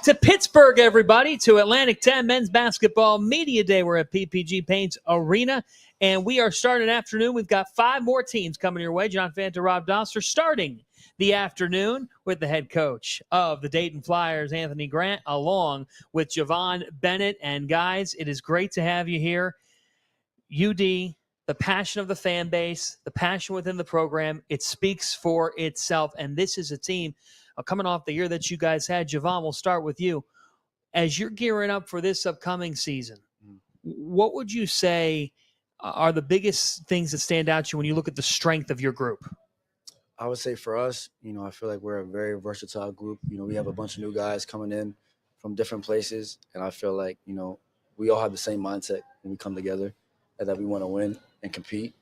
back to Pittsburgh, everybody, to Atlantic 10 Men's Basketball Media Day. We're at PPG Paints Arena, and we are starting an afternoon. We've got 5 more teams coming your way. John Fanta, Rob Dauster, starting the afternoon with the head coach of the Dayton Flyers, Anthony Grant, along with Javon, Bennett. And guys, it is great to have you here. UD, the passion of the fan base, the passion within the program, it speaks for itself. And this is a team coming off the year that you guys had. Javon, we'll start with you. As you're gearing up for this upcoming season, what would you say are the biggest things that stand out to you when you look at the strength of your group? I would say for us, I feel like we're a very versatile group. We have a bunch of new guys coming in from different places, and I feel like, we all have the same mindset when we come together, that we want to win and compete.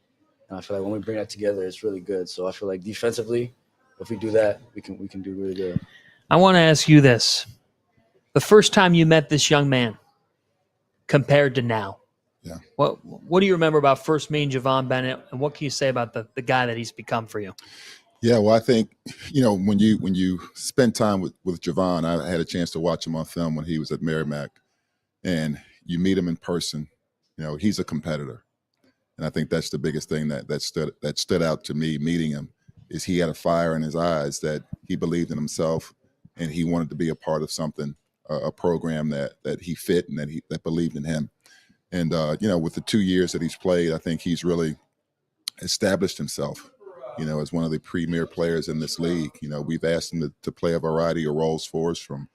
And I feel like when we bring that together, it's really good. So I feel like defensively, if we do that, we can do really good. I want to ask you this. The first time you met this young man compared to now, what do you remember about first meeting Javon Bennett, and what can you say about the guy that he's become for you? Yeah, well, I think, when you spend time with Javon, I had a chance to watch him on film when he was at Merrimack, and you meet him in person, he's a competitor. And I think that's the biggest thing that stood out to me meeting him, is he had a fire in his eyes that he believed in himself, and he wanted to be a part of something, a program that he fit and that believed in him. And, with the 2 years that he's played, I think he's really established himself, as one of the premier players in this league. We've asked him to play a variety of roles for us, from,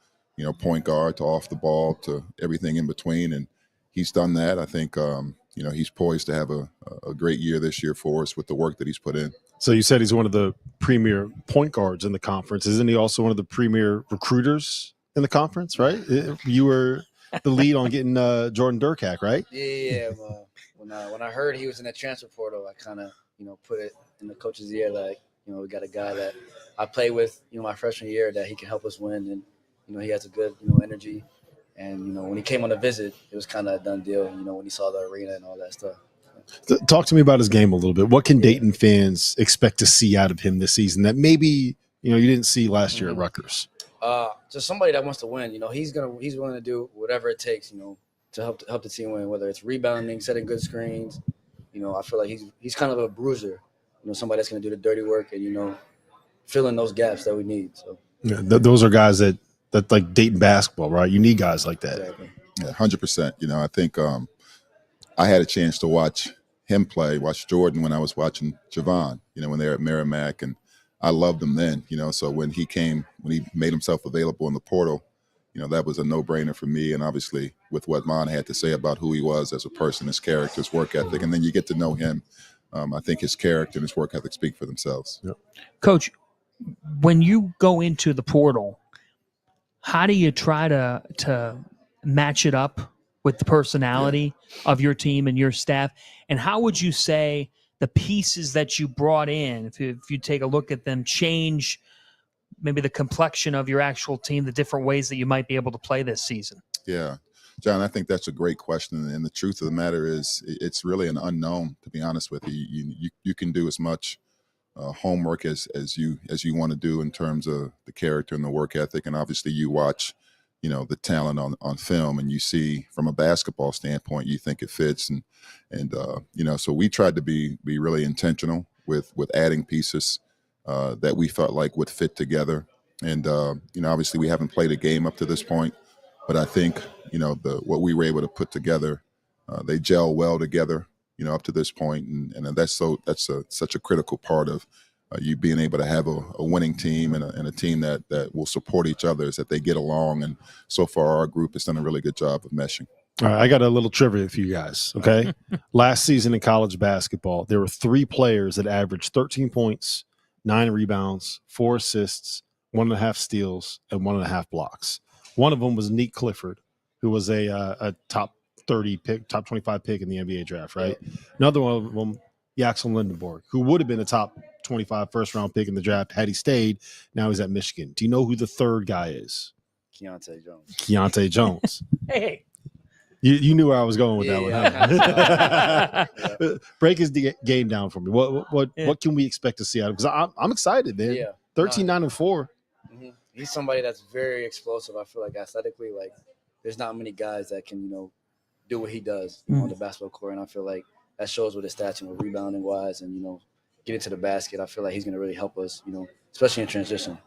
point guard to off the ball to everything in between. And he's done that. I think, he's poised to have a great year this year for us with the work that he's put in. So you said he's one of the premier point guards in the conference. Isn't he also one of the premier recruiters in the conference, right? You were the lead on getting Jordan Durkak, right? Yeah. When I heard he was in the transfer portal, I kind of, put it in the coach's ear, like, we got a guy that I played with, my freshman year, that he can help us win. And, he has a good, energy. And, when he came on a visit, it was kind of a done deal, when he saw the arena and all that stuff. Talk to me about his game a little bit. What can Dayton fans expect to see out of him this season that maybe, you didn't see last year at Rutgers? Just somebody that wants to win. He's willing to do whatever it takes, to help the team win, whether it's rebounding, setting good screens. I feel like he's kind of a bruiser, somebody that's going to do the dirty work and, fill in those gaps that we need. So yeah, those are guys that like Dayton basketball, right? You need guys like that. Exactly. Yeah, 100%. I think I had a chance to watch him play, watch Jordan when I was watching Javon, when they were at Merrimack, and I loved him then, so when he made himself available in the portal, that was a no-brainer for me. And obviously with what Mon had to say about who he was as a person, his character, his work ethic, and then you get to know him. I think his character and his work ethic speak for themselves. Yep. Coach, when you go into the portal, how do you try to match it up with the personality of your team and your staff? And how would you say the pieces that you brought in, if you take a look at them, change maybe the complexion of your actual team, the different ways that you might be able to play this season? Yeah, John, I think that's a great question. And the truth of the matter is it's really an unknown, to be honest with you. You can do as much homework as you want to do in terms of the character and the work ethic. And obviously you watch, the talent on film, and you see from a basketball standpoint, you think it fits. And so we tried to be really intentional with adding pieces that we felt like would fit together. And, obviously we haven't played a game up to this point, but I think, what we were able to put together, they gel well together, up to this point. And that's such a critical part of you being able to have a winning team and a team that will support each other, is that they get along. And so far our group has done a really good job of meshing. All right, I got a little trivia for you guys, okay? Last season in college basketball, there were 3 players that averaged 13 points, 9 rebounds, 4 assists, 1.5 steals, and 1.5 blocks. One of them was Neek Clifford, who was a top 30 pick, top 25 pick in the NBA draft, right? Another one of them, Yaxel Lindenborg, who would have been a top 25 first-round pick in the draft had he stayed. Now he's at Michigan. Do you know who the third guy is? Keontae Jones. Hey. You knew where I was going with that one. Huh? Break his game down for me. What can we expect to see out of him? Because I'm excited, man. 13-9-4. he's somebody that's very explosive. I feel like athletically, like there's not many guys that can, do what he does on the basketball court. And I feel like that shows with his stats, rebounding wise and, getting to the basket. I feel like he's going to really help us, especially in transition.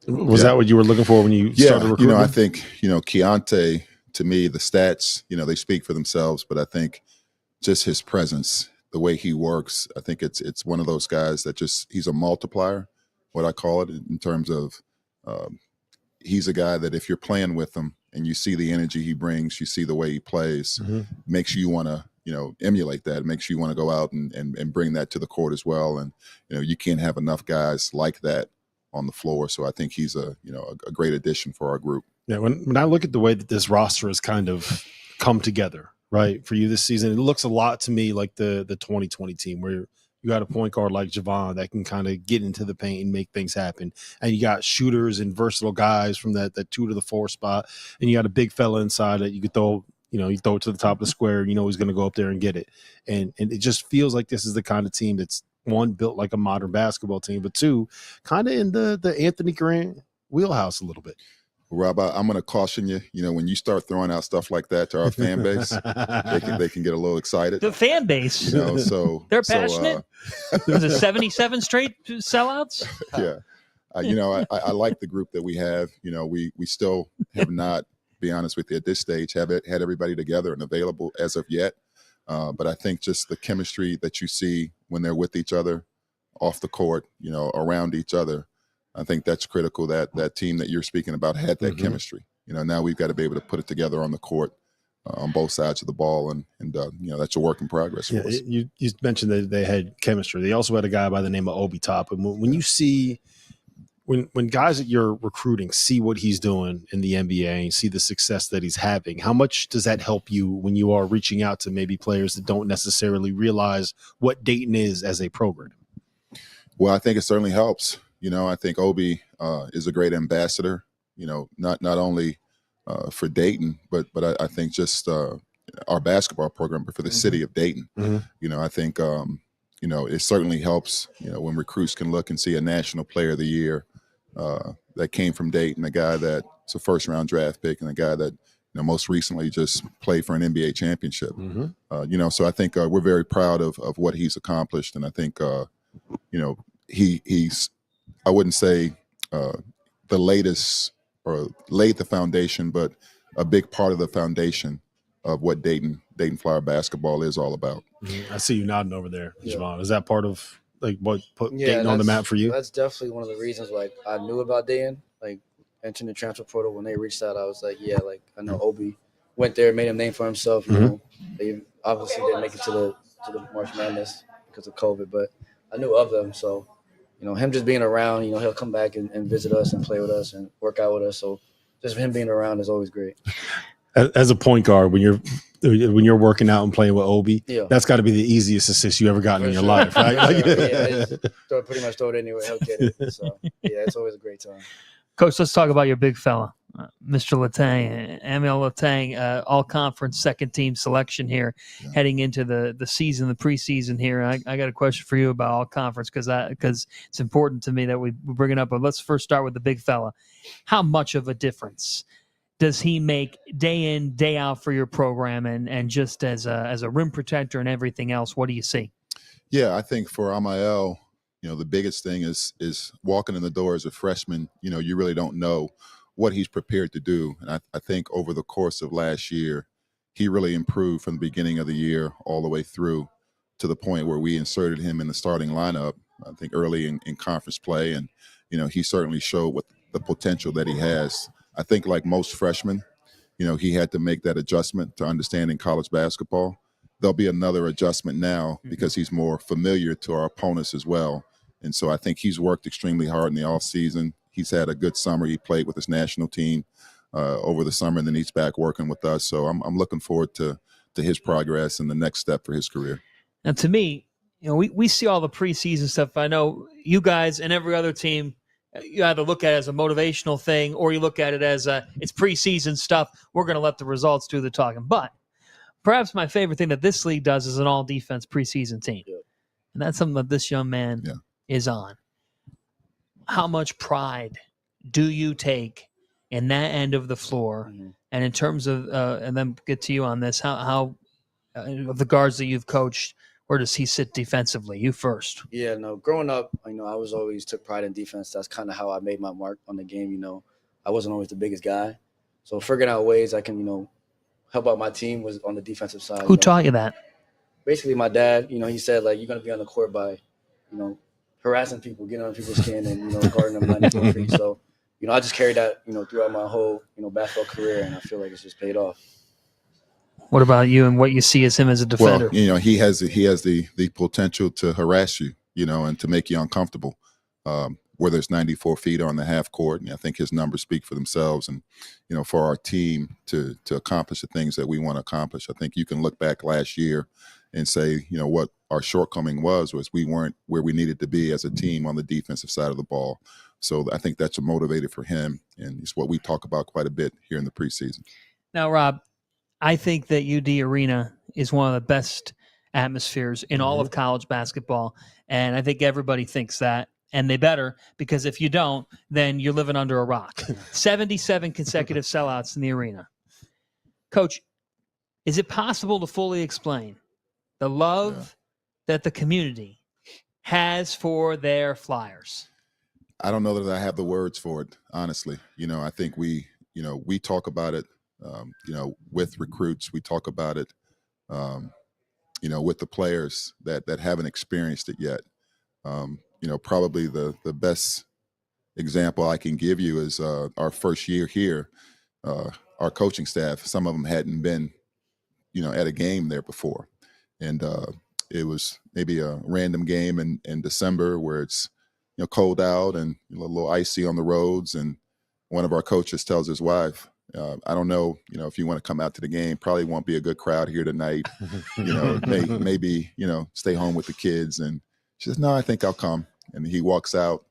Was that what you were looking for when you started recruiting? I think, Keontae, to me, the stats, they speak for themselves, but I think just his presence, the way he works, I think it's one of those guys that he's a multiplier, what I call it, in terms of he's a guy that if you're playing with him and you see the energy he brings, you see the way he plays, makes you want to, emulate that. It makes you want to go out and bring that to the court as well. And, you can't have enough guys like that on the floor. So I think he's a great addition for our group. Yeah. When I look at the way that this roster has kind of come together, right, for you this season, it looks a lot to me like the 2020 team where you got a point guard like Javon that can kind of get into the paint and make things happen. And you got shooters and versatile guys from that 2 to the 4 spot. And you got a big fella inside that you could throw, you throw it to the top of the square, he's going to go up there and get it. And it just feels like this is the kind of team that's, one, built like a modern basketball team, but two, kind of in the Anthony Grant wheelhouse a little bit. Rob, I'm going to caution you. When you start throwing out stuff like that to our fan base, they can get a little excited. The fan base, so they're passionate. Was it 77 straight sellouts? Yeah, I like the group that we have. We still have not, be honest with you, at this stage, had everybody together and available as of yet. But I think just the chemistry that you see when they're with each other, off the court, around each other. I think that's critical. That team that you're speaking about had that chemistry. Now we've got to be able to put it together on the court, on both sides of the ball, and that's a work in progress for us. You mentioned that they had chemistry. They also had a guy by the name of Obi Top. And when you see when guys that you're recruiting see what he's doing in the NBA and see the success that he's having, how much does that help you when you are reaching out to maybe players that don't necessarily realize what Dayton is as a program? Well, I think it certainly helps. I think Obi is a great ambassador, not only for Dayton, but I think just our basketball program, but for the city of Dayton. I think, it certainly helps, when recruits can look and see a national player of the year that came from Dayton, a guy that's a first-round draft pick and a guy that, most recently just played for an NBA championship. So I think we're very proud of what he's accomplished. And I think, he's – I wouldn't say the latest or laid the foundation, but a big part of the foundation of what Dayton Flyer basketball is all about. I see you nodding over there, Javon. Is that part of what put Dayton on the map for you? That's definitely one of the reasons. I knew about Dayton, entering the transfer portal. When they reached out, I was like, yeah, I know Obi went there, made a name for himself. They obviously didn't make it to the March Madness because of COVID, but I knew of them, so. Him just being around, he'll come back and visit us and play with us and work out with us. So just him being around is always great. As a point guard, when you're working out and playing with Obi, that's got to be the easiest assist you ever gotten in your life, right? Pretty much throw it anywhere, he'll get it. So it's always a great time. Coach, let's talk about your big fella, Mr. Letang, Emil Letang, all-conference second-team selection here, heading into the season, the preseason here. I got a question for you about all-conference because it's important to me that we bring it up. But let's first start with the big fella. How much of a difference does he make day in, day out for your program, and just as a rim protector and everything else? What do you see? Yeah, I think for Amiel, the biggest thing is walking in the door as a freshman. You really don't know what he's prepared to do. And I think over the course of last year, he really improved from the beginning of the year all the way through to the point where we inserted him in the starting lineup, I think early in conference play. And, he certainly showed what the potential that he has. I think like most freshmen, he had to make that adjustment to understanding college basketball. There'll be another adjustment now because he's more familiar to our opponents as well. And so I think he's worked extremely hard in the offseason. He's had a good summer. He played with his national team over the summer, and then he's back working with us. So I'm looking forward to his progress and the next step for his career. And to me, we see all the preseason stuff. I know you guys and every other team, you either look at it as a motivational thing or you look at it as it's preseason stuff. We're going to let the results do the talking. But perhaps my favorite thing that this league does is an all-defense preseason team. And that's something that this young man is on. How much pride do you take in that end of the floor? Mm-hmm. And in terms of, and then get to you on this, how of the guards that you've coached, where does he sit defensively? You first. Yeah, no, growing up, I was always took pride in defense. That's kind of how I made my mark on the game. I wasn't always the biggest guy. So figuring out ways I can, help out my team was on the defensive side. Who taught you that? Basically, my dad, he said, like, you're going to be on the court by, harassing people, getting on people's skin and, guarding them 94 feet. So, I just carried that, throughout my whole, basketball career, and I feel like it's just paid off. What about you and what you see as him as a defender? Well, he has the potential to harass you, and to make you uncomfortable. Whether it's 94 feet on the half court, and I think his numbers speak for themselves. And for our team to accomplish the things that we want to accomplish, I think you can look back last year and say, what our shortcoming was we weren't where we needed to be as a team on the defensive side of the ball. So I think that's a motivator for him, and it's what we talk about quite a bit here in the preseason. Now, Rob, I think that UD Arena is one of the best atmospheres in all of college basketball, and I think everybody thinks that, and they better, because if you don't, then you're living under a rock. 77 consecutive sellouts in the arena. Coach, is it possible to fully explain the love that the community has for their Flyers? I don't know that I have the words for it, honestly. I think we talk about it, with recruits. We talk about it, with the players that haven't experienced it yet. Probably the best example I can give you is our first year here. Our coaching staff, some of them hadn't been, at a game there before. And it was maybe a random game in December where it's, cold out and a little icy on the roads. And one of our coaches tells his wife, I don't know, if you want to come out to the game, probably won't be a good crowd here tonight. Maybe, stay home with the kids. And she says, no, I think I'll come. And he walks out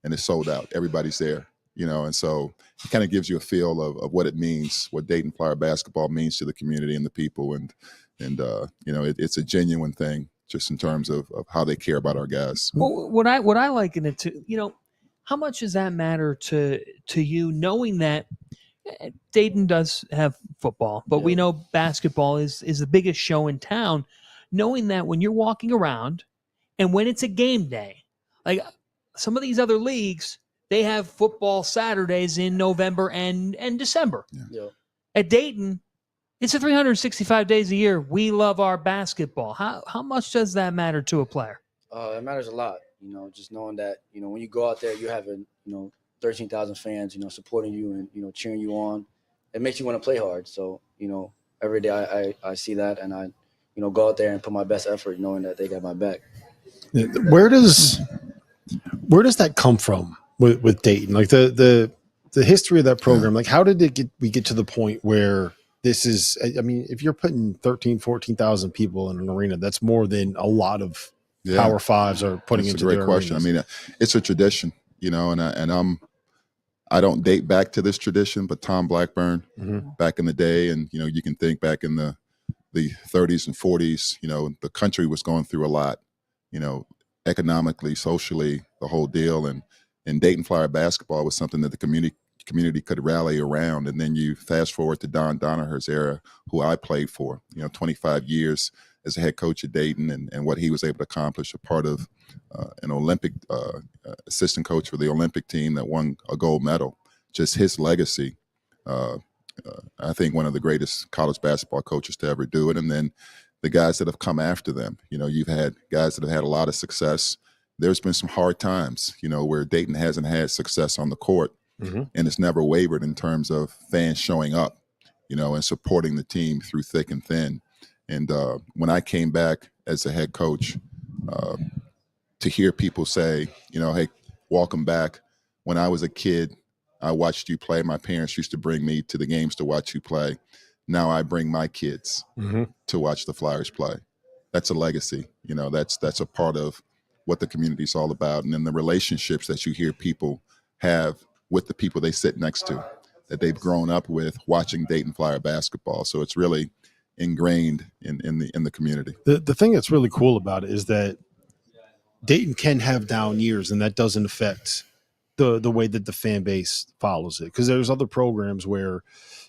and it's sold out. Everybody's there, and so it kind of gives you a feel of what it means, what Dayton Flyer basketball means to the community and the people. And it's a genuine thing just in terms of how they care about our guys. Well, what I liken it to, how much does that matter to you, knowing that Dayton does have football, but we know basketball is the biggest show in town, knowing that when you're walking around and when it's a game day, like some of these other leagues, they have football Saturdays in November and December. Yeah. At Dayton, it's 365 days a year. We love our basketball. How much does that matter to a player? It matters a lot, just knowing that, when you go out there, you have 13,000 fans, supporting you and, cheering you on. It makes you want to play hard. So, every day I see that, and I, go out there and put my best effort knowing that they got my back. Where does that come from with Dayton? Like the history of that program, like how did we get to the point where this is, I mean, if you're putting 14,000 people in an arena, that's more than a lot of Power Fives are putting into their arenas. That's a great question. I mean, it's a tradition, and I don't date back to this tradition, but Tom Blackburn back in the day, and, you can think back in the 30s and 40s, the country was going through a lot, economically, socially, the whole deal. And Dayton Flyer basketball was something that the community could rally around. And then you fast forward to Don Donaher's era, who I played for, 25 years as a head coach at Dayton, and what he was able to accomplish, a part of an Olympic assistant coach for the Olympic team that won a gold medal. Just his legacy, I think one of the greatest college basketball coaches to ever do it. And then the guys that have come after them, you've had guys that have had a lot of success. There's been some hard times, where Dayton hasn't had success on the court, and it's never wavered in terms of fans showing up, and supporting the team through thick and thin. And when I came back as a head coach, to hear people say, hey, welcome back. When I was a kid, I watched you play. My parents used to bring me to the games to watch you play. Now I bring my kids to watch the Flyers play. That's a legacy. That's a part of what the community's all about. And then the relationships that you hear people have with the people they sit next to, that they've grown up with watching Dayton Flyer basketball. So it's really ingrained in the community. The thing that's really cool about it is that Dayton can have down years, and that doesn't affect the way that the fan base follows it, because there's other programs where,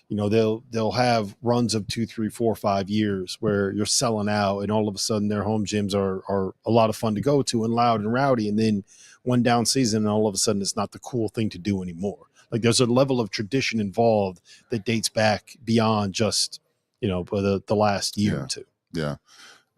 you know, they'll have runs of 2, 3, 4, 5 years where you're selling out, and all of a sudden their home gyms are a lot of fun to go to and loud and rowdy, and then one down season and all of a sudden it's not the cool thing to do anymore. Like, there's a level of tradition involved that dates back beyond just, you know, the last year or two. Yeah.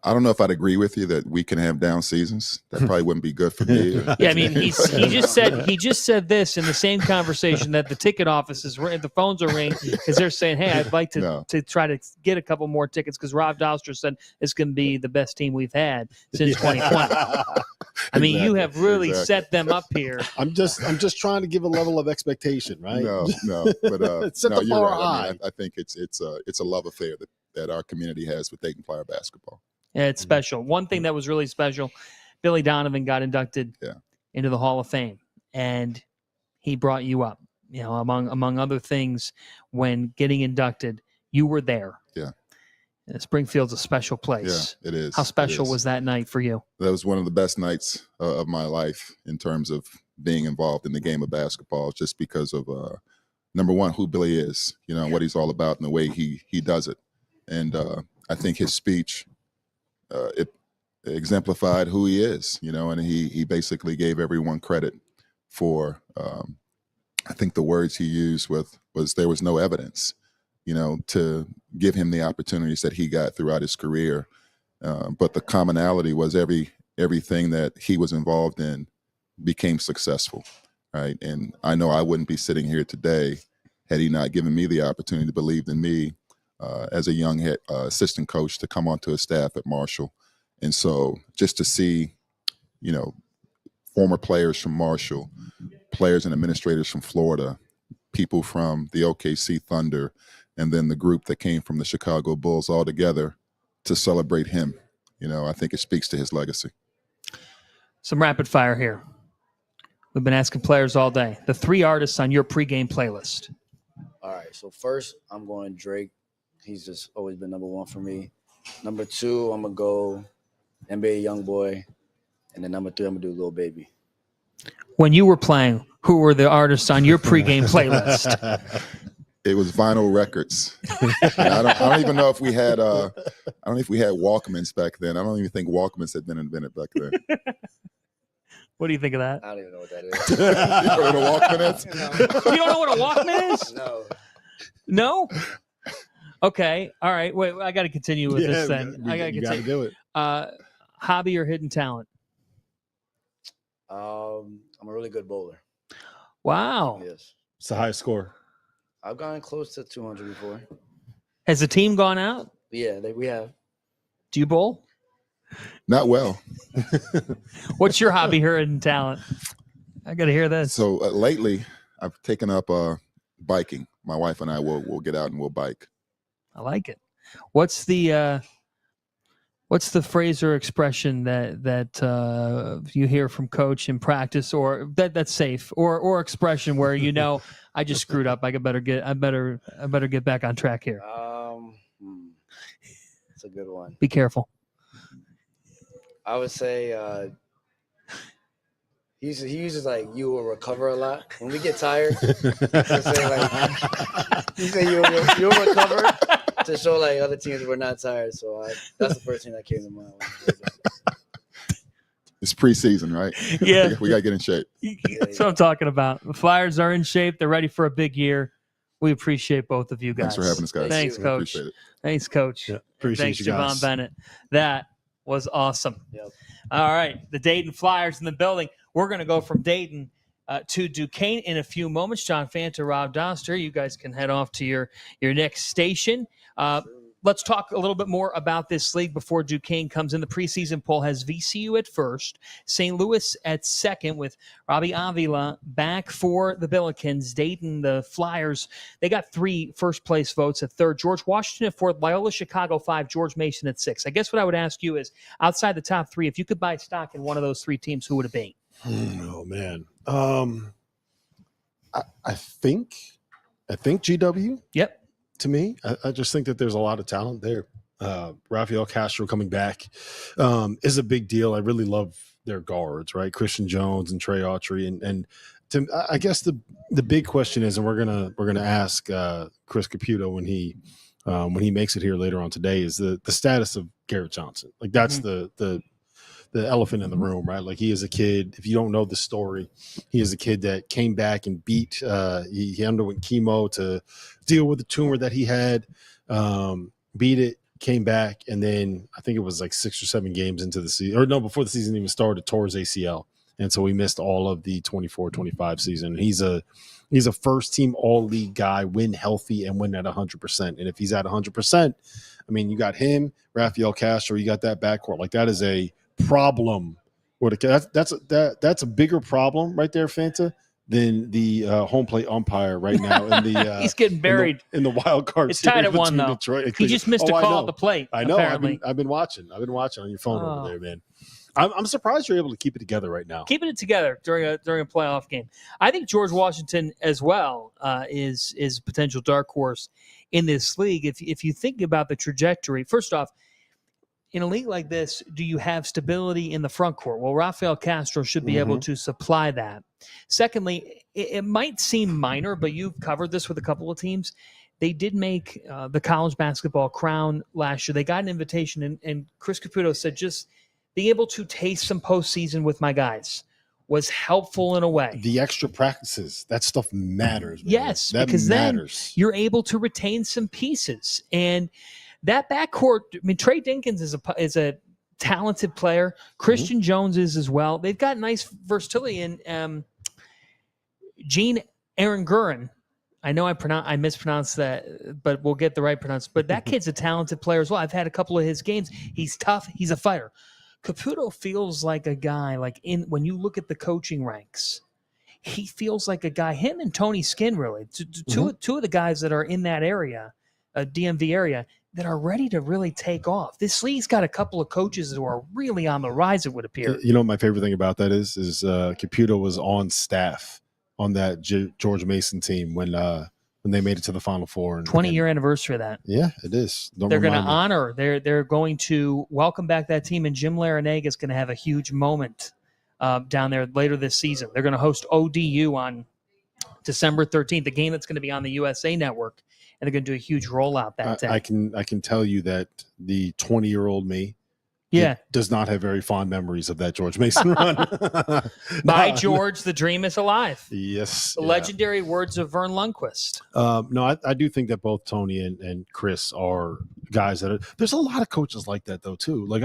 I don't know if I'd agree with you that we can have down seasons. That probably wouldn't be good for me. Yeah, I mean, he just said this in the same conversation that the ticket offices, the phones are ringing because they're saying, "Hey, I'd like to try to get a couple more tickets," because Rob Dauster said it's going to be the best team we've had since 2020. I mean, you have really set them up here. I'm just trying to give a level of expectation, right? No, but Set no, the you're bar right. high. I mean, I think it's a love affair that our community has with Dayton Flyer basketball. Yeah, it's special. One thing that was really special, Billy Donovan got inducted into the Hall of Fame, and he brought you up. You know, among other things, when getting inducted, you were there. Yeah. And Springfield's a special place. Yeah, it is. How special was that night for you? That was one of the best nights of my life in terms of being involved in the game of basketball, just because of, number one, who Billy is, you know, what he's all about and the way he does it. And I think his speech, it exemplified who he is, you know, and he basically gave everyone credit for, I think the words he used was there was no evidence, you know, to give him the opportunities that he got throughout his career. But the commonality was everything that he was involved in became successful, right? And I know I wouldn't be sitting here today had he not given me the opportunity to believe in me as a young assistant coach to come onto his staff at Marshall. And so just to see, you know, former players from Marshall, players and administrators from Florida, people from the OKC Thunder, and then the group that came from the Chicago Bulls all together to celebrate him, you know, I think it speaks to his legacy. Some rapid fire here. We've been asking players all day. The 3 artists on your pregame playlist. All right, so first I'm going Drake. He's just always been number 1 for me. Number 2, I'm going to go NBA Youngboy. And then number 3, I'm going to do Lil Baby. When you were playing, who were the artists on your pregame playlist? It was vinyl records. I don't even know if we had I don't know if we had Walkmans back then. I don't even think Walkmans had been invented back then. What do you think of that? I don't even know what that is. You don't know what a Walkman is? No. You don't know what a Walkman is? No. No? Okay. All right. Wait, I got to continue with this thing. I got to You got to continue. do it. Hobby or hidden talent? I'm a really good bowler. Wow. Yes. It's the highest score. I've gotten close to 200 before. Has the team gone out? Yeah, we have. Do you bowl? Not well. What's your hobby or hidden talent? I got to hear this. So lately, I've taken up biking. My wife and I will get out and we'll bike. I like it. What's the phrase or expression that you hear from coach in practice, or that's safe, or expression where you know I just screwed up. I better get back on track here. It's a good one. Be careful. I would say he uses like "you will recover" a lot. When we get tired, he'll say like he say you'll recover to show like other teams we're not tired. So that's the first thing that came to mind. It's preseason, right? Yeah. We got to get in shape. That's what I'm talking about. The Flyers are in shape. They're ready for a big year. We appreciate both of you guys. Thanks for having us, guys. Thanks, We Coach. appreciate it. Thanks, Coach. Yeah, appreciate Thanks, you guys. Javon Bennett. That was awesome. Yep. All right, the Dayton Flyers in the building. We're going to go from Dayton to Duquesne in a few moments. John Fanta, Rob Dauster, you guys can head off to your next station. Let's talk a little bit more about this league before Duquesne comes in. The preseason poll has VCU at first, St. Louis at second with Robbie Avila back for the Billikens. Dayton, the Flyers, they got 3 first-place votes at third. George Washington at fourth, Loyola Chicago 5, George Mason at 6. I guess what I would ask you is, outside the top 3, if you could buy stock in one of those 3 teams, who would it be? Oh, man. I think GW. Yep. To me, I just think that there's a lot of talent there. Rafael Castro coming back is a big deal. I really love their guards, right? Christian Jones and Trey Autry. And I guess the big question is, and we're gonna ask Chris Caputo when he makes it here later on today, is the status of Garrett Johnson. Like that's the elephant in the room, right? Like he is a kid. If you don't know the story, he is a kid that came back and beat. He underwent chemo to deal with the tumor that he had. Beat it, came back, and then I think it was like 6 or 7 games into the season, or no, before the season even started, tore his ACL. And so we missed all of the 24-25 season. He's a first-team all-league guy, when healthy and when at 100%. And if he's at 100%, I mean, you got him, Rafael, Castro, you got that backcourt. Like that is a problem. That's a bigger problem right there, Fanta, than the home plate umpire right now. In the he's getting buried in the wild card. It's tied at 1 though. Detroit. He just missed a call at the plate. I know. Apparently. I've been watching on your phone over there, man. I'm surprised you're able to keep it together right now. Keeping it together during a playoff game. I think George Washington as well is a potential dark horse in this league. If you think about the trajectory, first off, in a league like this, do you have stability in the front court? Well, Rafael Castro should be able to supply that. Secondly, it might seem minor, but you've covered this with a couple of teams. They did make the college basketball crown last year. They got an invitation, and Chris Caputo said just being able to taste some postseason with my guys was helpful in a way. The extra practices, that stuff matters. Man. Yes, that because matters. Then you're able to retain some pieces. And that backcourt, I mean, Trey Dinkins is a talented player. Christian Jones is as well. They've got nice versatility. And Gene Aranguren, I know I mispronounced that, but we'll get the right pronunciation. But that kid's a talented player as well. I've had a couple of his games. He's tough. He's a fighter. Caputo feels like a guy, when you look at the coaching ranks, he feels like a guy, him and Tony Skinn, really, two of the guys that are in that area, DMV area, that are ready to really take off. This league's got a couple of coaches who are really on the rise, it would appear. You know what my favorite thing about that is Caputo was on staff on that George Mason team when they made it to the Final Four. 20-year anniversary of that. Yeah, it is. They're going to honor. They're going to welcome back that team, and Jim Larinaga is going to have a huge moment down there later this season. They're going to host ODU on December 13th, a game that's going to be on the USA Network, and they're going to do a huge rollout that day. I can tell you that the 20-year-old me does not have very fond memories of that George Mason run. By George, the dream is alive. Yes. The legendary words of Vern Lundquist. No, I do think that both Tony and Chris are guys that are – there's a lot of coaches like that, though, too. Like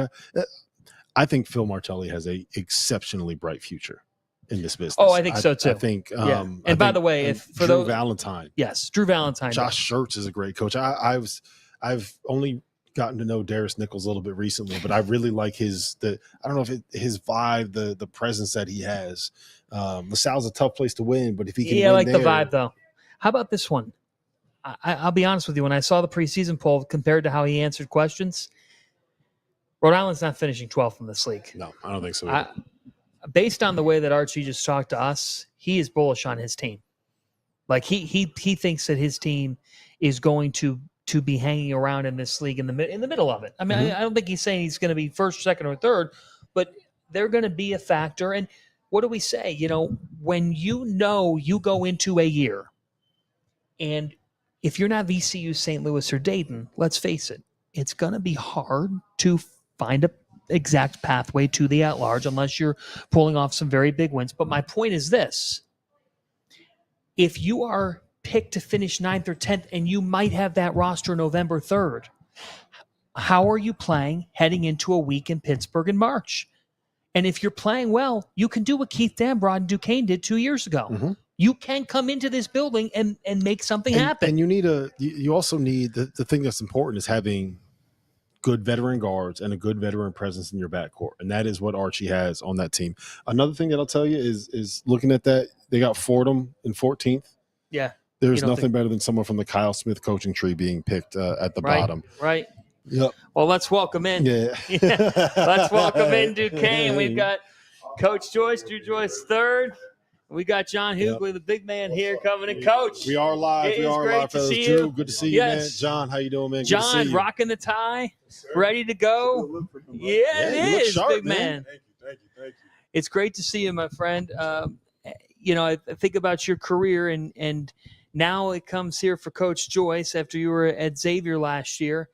I think Phil Martelli has a exceptionally bright future in this business. Oh, I think so, too. I think and by the way, for Drew Valentine. Yes, Drew Valentine. Josh Schertz is a great coach. I've only – gotten to know Darius Nichols a little bit recently, but I really like his vibe, the presence that he has. LaSalle's a tough place to win, but if he can win I like there, the vibe though. How about this one? I'll be honest with you. When I saw the preseason poll compared to how he answered questions, Rhode Island's not finishing 12th in this league. No, I don't think so. Based on the way that Archie just talked to us, he is bullish on his team. Like he thinks that his team is going to be hanging around in this league in the middle of it. I mean, I don't think he's saying he's going to be first, second, or third, but they're going to be a factor. And what do we say? When you go into a year, and if you're not VCU, St. Louis, or Dayton, let's face it, it's going to be hard to find a exact pathway to the at-large unless you're pulling off some very big wins. But my point is this. If you are picked to finish 9th or 10th, and you might have that roster November 3rd. How are you playing heading into a week in Pittsburgh in March? And if you're playing well, you can do what Keith Dambrod and Duquesne did 2 years ago. You can come into this building and make something happen. And you also need the thing that's important is having good veteran guards and a good veteran presence in your backcourt. And that is what Archie has on that team. Another thing that I'll tell you is looking at that, they got Fordham in 14th. Yeah. There's nothing better than someone from the Kyle Smith coaching tree being picked at the bottom. Right. Yep. Well, let's welcome in. Yeah. Let's welcome in Duquesne. We've got Coach Joyce, Drew Joyce III. We got John Hughley, the big man here, coming in. Coach. We are live. We are live, fellas. Drew, good to see you, man. John, how you doing, man? Good John, to see you. rocking the tie, ready to go. Yeah, it is, sharp, big man. Thank you. It's great to see you, my friend. I think about your career, and now it comes here for Coach Joyce after you were at Xavier last year.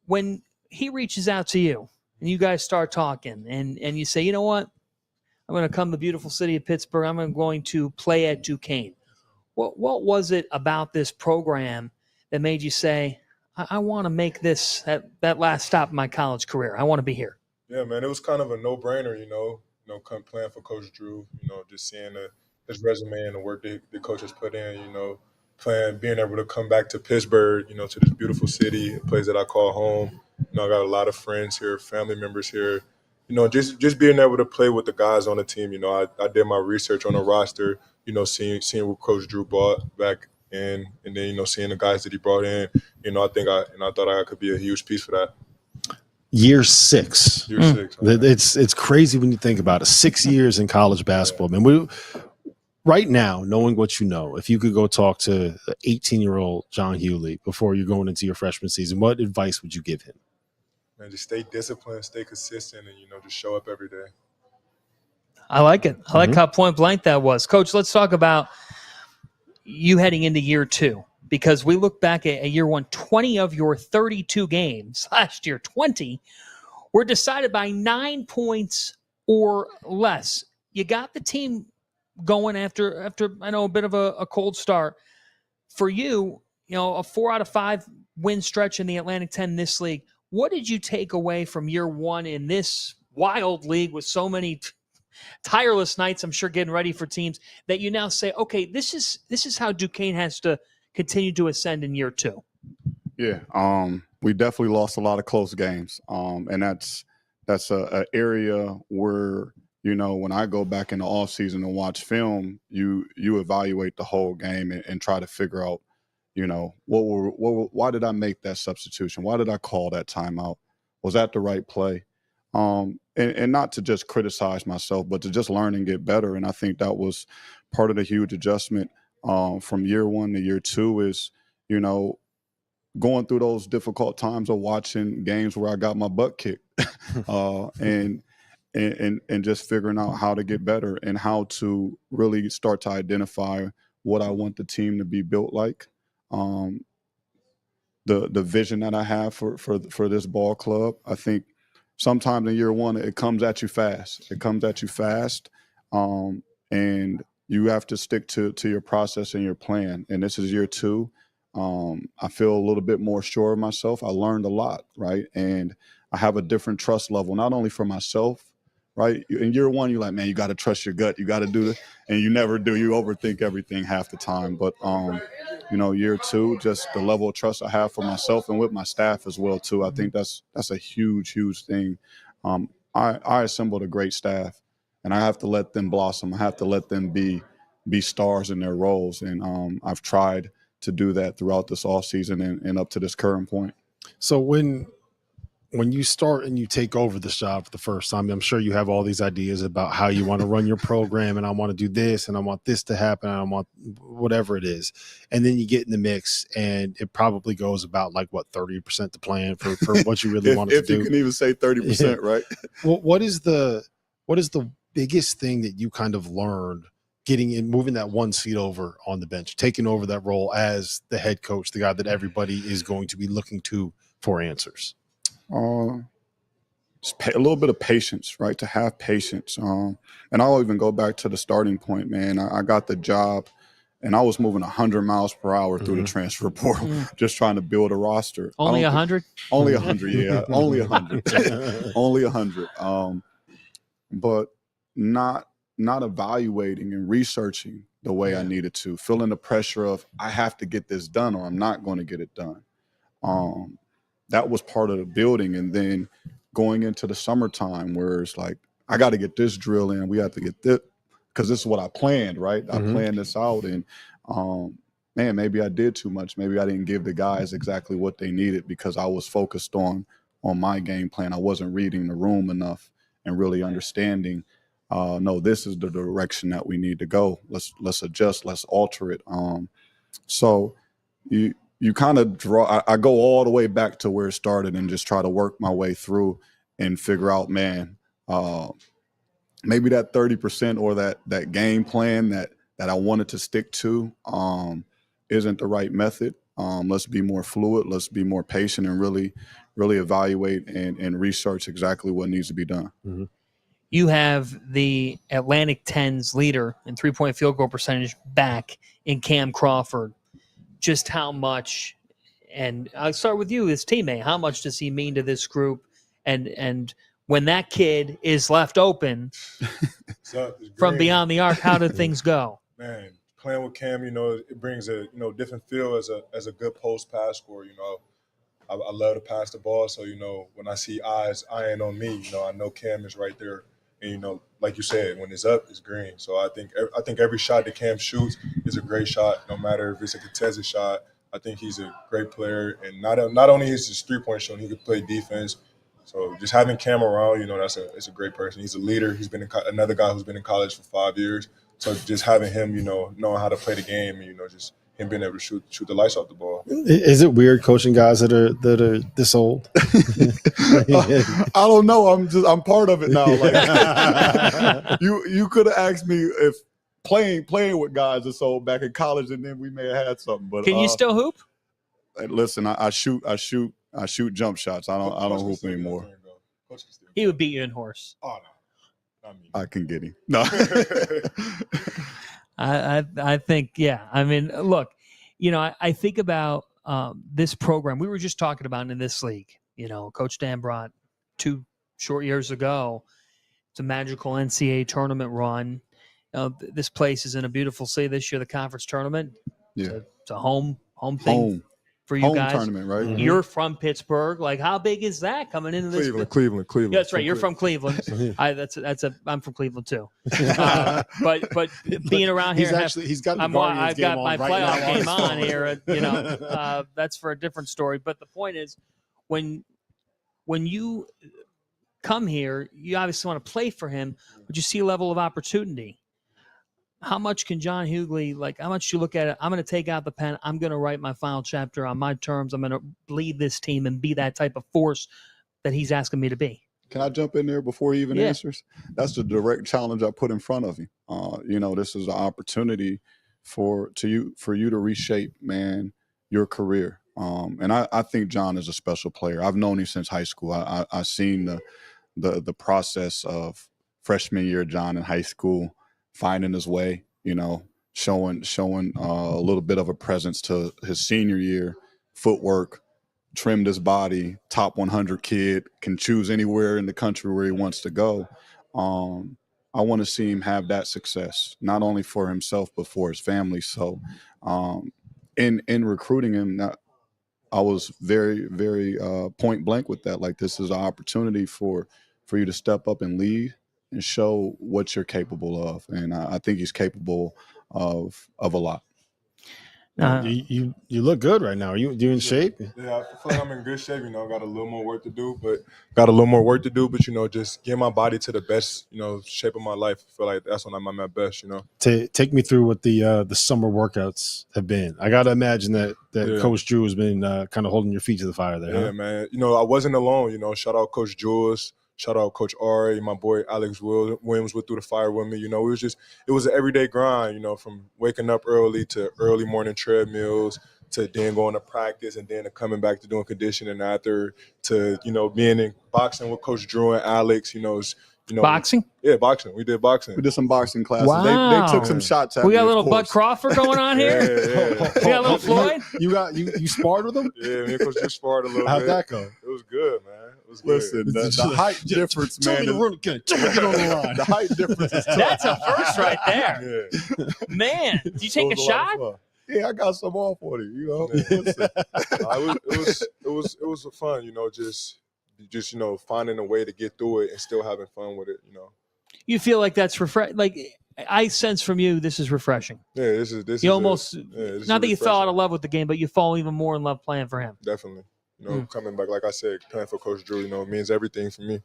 When he reaches out to you and you guys start talking and you say, you know what, I'm going to come to the beautiful city of Pittsburgh. I'm going to play at Duquesne. What was it about this program that made you say, I want to make this that last stop in my college career? I want to be here. Yeah, man, it was kind of a no-brainer, come playing for Coach Drew, just seeing his resume and the work that the coach has put in, being able to come back to Pittsburgh, to this beautiful city, a place that I call home. I got a lot of friends here, family members here. Just being able to play with the guys on the team. I did my research on the roster, seeing what Coach Drew brought back in, and then, seeing the guys that he brought in. I thought I could be a huge piece for that. Year 6. Year 6. It's crazy when you think about it. 6 years in college basketball, man. Right now, knowing what you know, if you could go talk to 18-year-old John Hughley before you're going into your freshman season, what advice would you give him? Man, just stay disciplined, stay consistent, and just show up every day. I like it. I like how point blank that was. Coach, let's talk about you heading into year 2, because we look back at year 1, 20 of your 32 games last year, 20 were decided by 9 points or less. You got the team going after I know a bit of a cold start. For you, a 4 out of 5 win stretch in the Atlantic 10 in this league. What did you take away from year 1 in this wild league with so many tireless nights, I'm sure, getting ready for teams, that you now say, okay, this is how Duquesne has to continue to ascend in year 2? Yeah, we definitely lost a lot of close games, and that's a area where, when I go back in the off season and watch film, you evaluate the whole game and try to figure out, why did I make that substitution? Why did I call that timeout? Was that the right play? And not to just criticize myself, but to just learn and get better. And I think that was part of the huge adjustment from year 1 to year 2 is, going through those difficult times of watching games where I got my butt kicked and just figuring out how to get better and how to really start to identify what I want the team to be built like. The vision that I have for this ball club. I think sometimes in year 1, it comes at you fast. And you have to stick to your process and your plan. And this is year 2. I feel a little bit more sure of myself. I learned a lot, right? And I have a different trust level, not only for myself, right? In year 1, you're like, man, you got to trust your gut. You got to do this. And you never do. You overthink everything half the time. But, year 2, just the level of trust I have for myself and with my staff as well, too. I think that's a huge, huge thing. I assembled a great staff, and I have to let them blossom. I have to let them be stars in their roles. And I've tried to do that throughout this offseason and up to this current point. So when you start and you take over this job for the first time, I'm sure you have all these ideas about how you want to run your program, and I want to do this, and I want this to happen, and I want whatever it is. And then you get in the mix, and it probably goes about 30% the plan for what you really want to do. If you can even say 30%, right? Well, what is the biggest thing that you kind of learned getting in, moving that one seat over on the bench, taking over that role as the head coach, the guy that everybody is going to be looking to for answers? A little bit of patience, right? To have patience. And I'll even go back to the starting point, man. I got the job, and I was moving 100 miles per hour through the transfer portal, just trying to build a roster. Only 100? Only 100, yeah. Only 100. Only 100. But not evaluating and researching the way I needed to, feeling the pressure of I have to get this done or I'm not going to get it done. That was part of the building. And then going into the summertime where it's like, I got to get this drill in. We have to get this because this is what I planned, right? I planned this out. And, man, maybe I did too much. Maybe I didn't give the guys exactly what they needed because I was focused on my game plan. I wasn't reading the room enough and really understanding, no, this is the direction that we need to go. Let's adjust. Let's alter it. So you kind of draw. I go all the way back to where it started and just try to work my way through and figure out, man, maybe that 30% or that game plan that I wanted to stick to isn't the right method. Let's be more fluid. Let's be more patient and really evaluate and research exactly what needs to be done. Mm-hmm. You have the Atlantic 10's leader in three-point field goal percentage back in Cam Crawford. Just how much, and I'll start with you as teammate, how much does he mean to this group? And when that kid is left open from beyond the arc, how do things go? Man, playing with Cam, it brings a different feel as a good post pass scorer. I love to pass the ball, so when I see eyes eyeing on me, I know Cam is right there. And like you said, when it's up, it's green. So I think every shot that Cam shoots is a great shot, no matter if it's a contested shot. I think he's a great player, and not only is his 3-point shooting, he can play defense. So just having Cam around, it's a great person. He's a leader. He's been another guy who's been in college for 5 years. So just having him, knowing how to play the game, and just him being able to shoot the lights off the ball. Is it weird coaching guys that are this old? I don't know. I'm part of it now. Like you could have asked me if playing with guys this old back in college, and then we may have had something. But can you still hoop? Listen, I shoot jump shots. I don't hoop anymore. He would beat you in horse. Oh no, not me. I can get him. No. I think, yeah. I mean, look, I think about this program. We were just talking about in this league. Coach Dan brought 2 short years ago. It's a magical NCAA tournament run. This place is in a beautiful city this year. The conference tournament. Yeah, it's a home thing for you home guys. Tournament, right? Mm-hmm. You're from Pittsburgh. Like, how big is that coming into this? Cleveland. Yeah, that's right. You're from Cleveland. I'm from Cleveland too. But being around here, I've got my playoff game on here. That's for a different story. But the point is, when you come here, you obviously want to play for him, but you see a level of opportunity. How much can John Hughley, how much you look at it? I'm going to take out the pen. I'm going to write my final chapter on my terms. I'm going to lead this team and be that type of force that he's asking me to be. Can I jump in there before he even answers? That's the direct challenge I put in front of him. This is an opportunity for you to reshape, man, your career. And I think John is a special player. I've known him since high school. I've seen the process of freshman year John in high school, finding his way, showing a little bit of a presence to his senior year, footwork, trimmed his body, top 100 kid, can choose anywhere in the country where he wants to go. I want to see him have that success, not only for himself, but for his family. So in recruiting him, I was very, very point blank with that. Like, this is an opportunity for you to step up and lead and show what you're capable of. And I think he's capable of a lot. You look good right now. Are you in shape? Yeah, I feel like I'm in good shape. Got a little more work to do, but just get my body to the best, shape of my life. I feel like that's when I'm at my best, Take me through what the summer workouts have been. I got to imagine that Coach Drew has been kind of holding your feet to the fire there. Yeah, huh? man. I wasn't alone. Shout out Coach Jules. Shout out Coach Ari, my boy Alex Williams went through the fire with me. It was an everyday grind, from waking up early to early morning treadmills to then going to practice and then coming back to doing conditioning after to, being in boxing with Coach Drew and Alex, Boxing? Yeah, boxing. We did boxing. We did some boxing classes. Wow. They took some shots at me. We got a little Bud Crawford going on here. Yeah. We got a little Floyd. You sparred with him? Yeah, me and Coach Drew sparred a little How'd bit. that go? It was good, man. It was good. Listen, the height difference, Tell man. me to run again. Tell me to get on the line. The height difference is tough. That's a first right there. Yeah. Man, did you take a shot? Yeah, I got some off for you, Listen, it was fun, just finding a way to get through it and still having fun with it, You feel like that's refreshing? Like, I sense from you, this is refreshing. Yeah, this is you almost this not that you refreshing. fell out of love with the game, but you fall even more in love playing for him. Definitely. Coming back, like I said, playing for Coach Drew, means everything for me.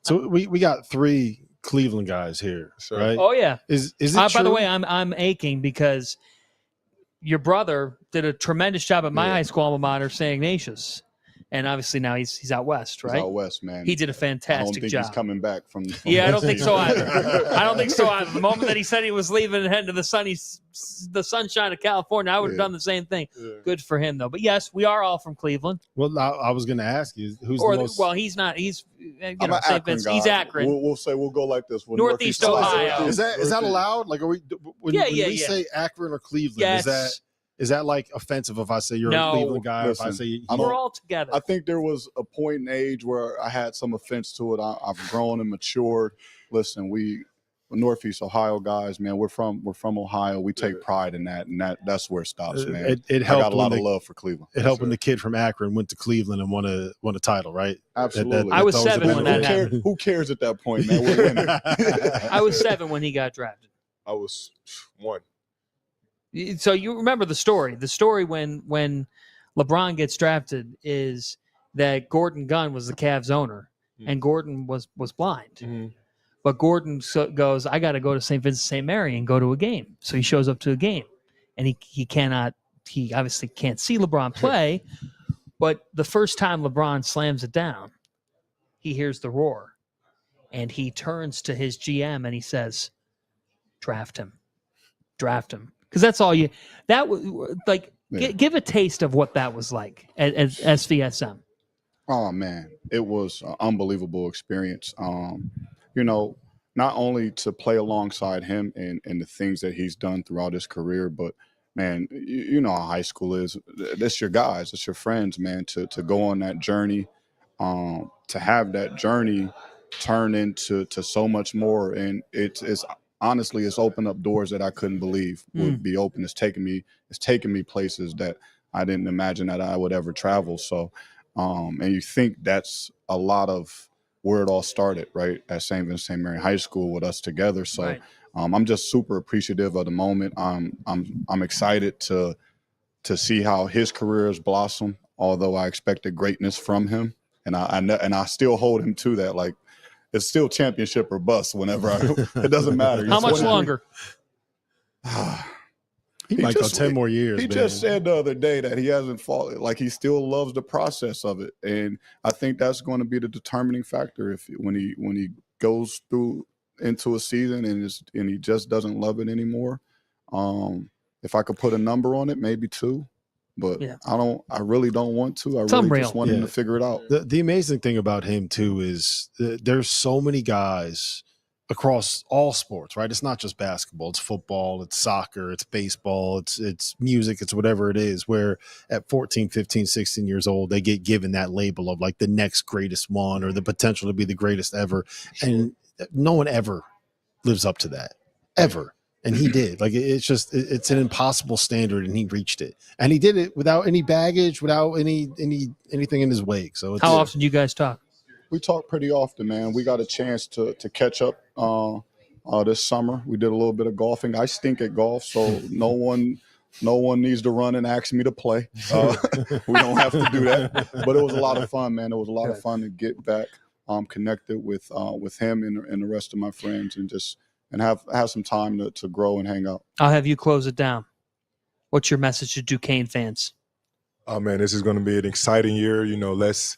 So we got 3 Cleveland guys here, Sure. right? Oh yeah. Is it By true? the way, I'm aching because your brother did a tremendous job at my high school alma mater, St. Ignatius. And obviously now he's out west, right? He's out west, man. He did a I don't fantastic think job. he's coming back from Yeah, I don't the think so season. either. I don't think so either. The moment that he said he was leaving and heading to the sunshine of California, I would have done the same thing. Yeah. Good for him, though. But yes, we are all from Cleveland. Well, I was going to ask you who's Or the most. well, he's not. He's I'm an Akron guy. he's Akron. We'll go like this. We're Northeast Ohio. Is that allowed? Like, are we when we yeah. say Akron or Cleveland? Yes. Is that like offensive if I say you're No. a Cleveland guy? Listen, if I say We're all together. I think there was a point in age where I had some offense to it. I've grown and matured. Listen, we're Northeast Ohio guys, man. We're from Ohio. We take pride in that, and that's where it stops, man. It I helped got a lot when of love for Cleveland. It helped when the kid from Akron went to Cleveland and won a title, right? Absolutely. I was that 7 when that happened. Who cares at that point, man? We're winning. I was 7 when he got drafted. I was 1. So you remember the story. The story when LeBron gets drafted is that Gordon Gunn was the Cavs owner, and Gordon was blind. Mm-hmm. But Gordon goes, I got to go to St. Vincent St. Mary and go to a game. So he shows up to a game, and he obviously can't see LeBron play. But the first time LeBron slams it down, he hears the roar, and he turns to his GM and he says, draft him. Because that's all you. That was like give a taste of what that was like at SVSM. Oh man, it was an unbelievable experience. Not only to play alongside him and the things that he's done throughout his career, but man, you know how high school is. That's your guys, it's your friends, man. To go on that journey, to have that journey turn into so much more, and it's honestly, it's opened up doors that I couldn't believe would be open. It's taken me places that I didn't imagine that I would ever travel. So, and you think that's a lot of where it all started, right? At St. Vincent St. Mary High School with us together. So, Right. I'm just super appreciative of the moment. I'm excited to see how his career has blossomed. Although I expected greatness from him, and I still hold him to that. Like, it's still championship or bust whenever it doesn't matter. How much longer? He might go 10 more years. He just said the other day that he hasn't fallen. Like, he still loves the process of it, and I think that's going to be the determining factor when he goes through into a season and he just doesn't love it anymore. If I could put a number on it, maybe 2. But Yeah. I really don't want to. I It's really unreal. just want him to figure it out. The amazing thing about him too is there's so many guys across all sports, right? It's not just basketball, it's football, it's soccer, it's baseball, it's music, it's whatever it is, where at 14, 15, 16 years old, they get given that label of like the next greatest one or the potential to be the greatest ever. And no one ever lives up to that, ever. And he did. Like, it's an impossible standard, and he reached it. And he did it without any baggage, without anything in his wake. So How often do you guys talk? We talk pretty often, man. We got a chance to catch up this summer. We did a little bit of golfing. I stink at golf, so no one needs to run and ask me to play. We don't have to do that. But it was a lot of fun, man. It was a lot of fun to get back connected with him and the rest of my friends, and have some time to grow and hang out. I'll have you close it down. What's your message to Duquesne fans? Oh man, this is going to be an exciting year. Let's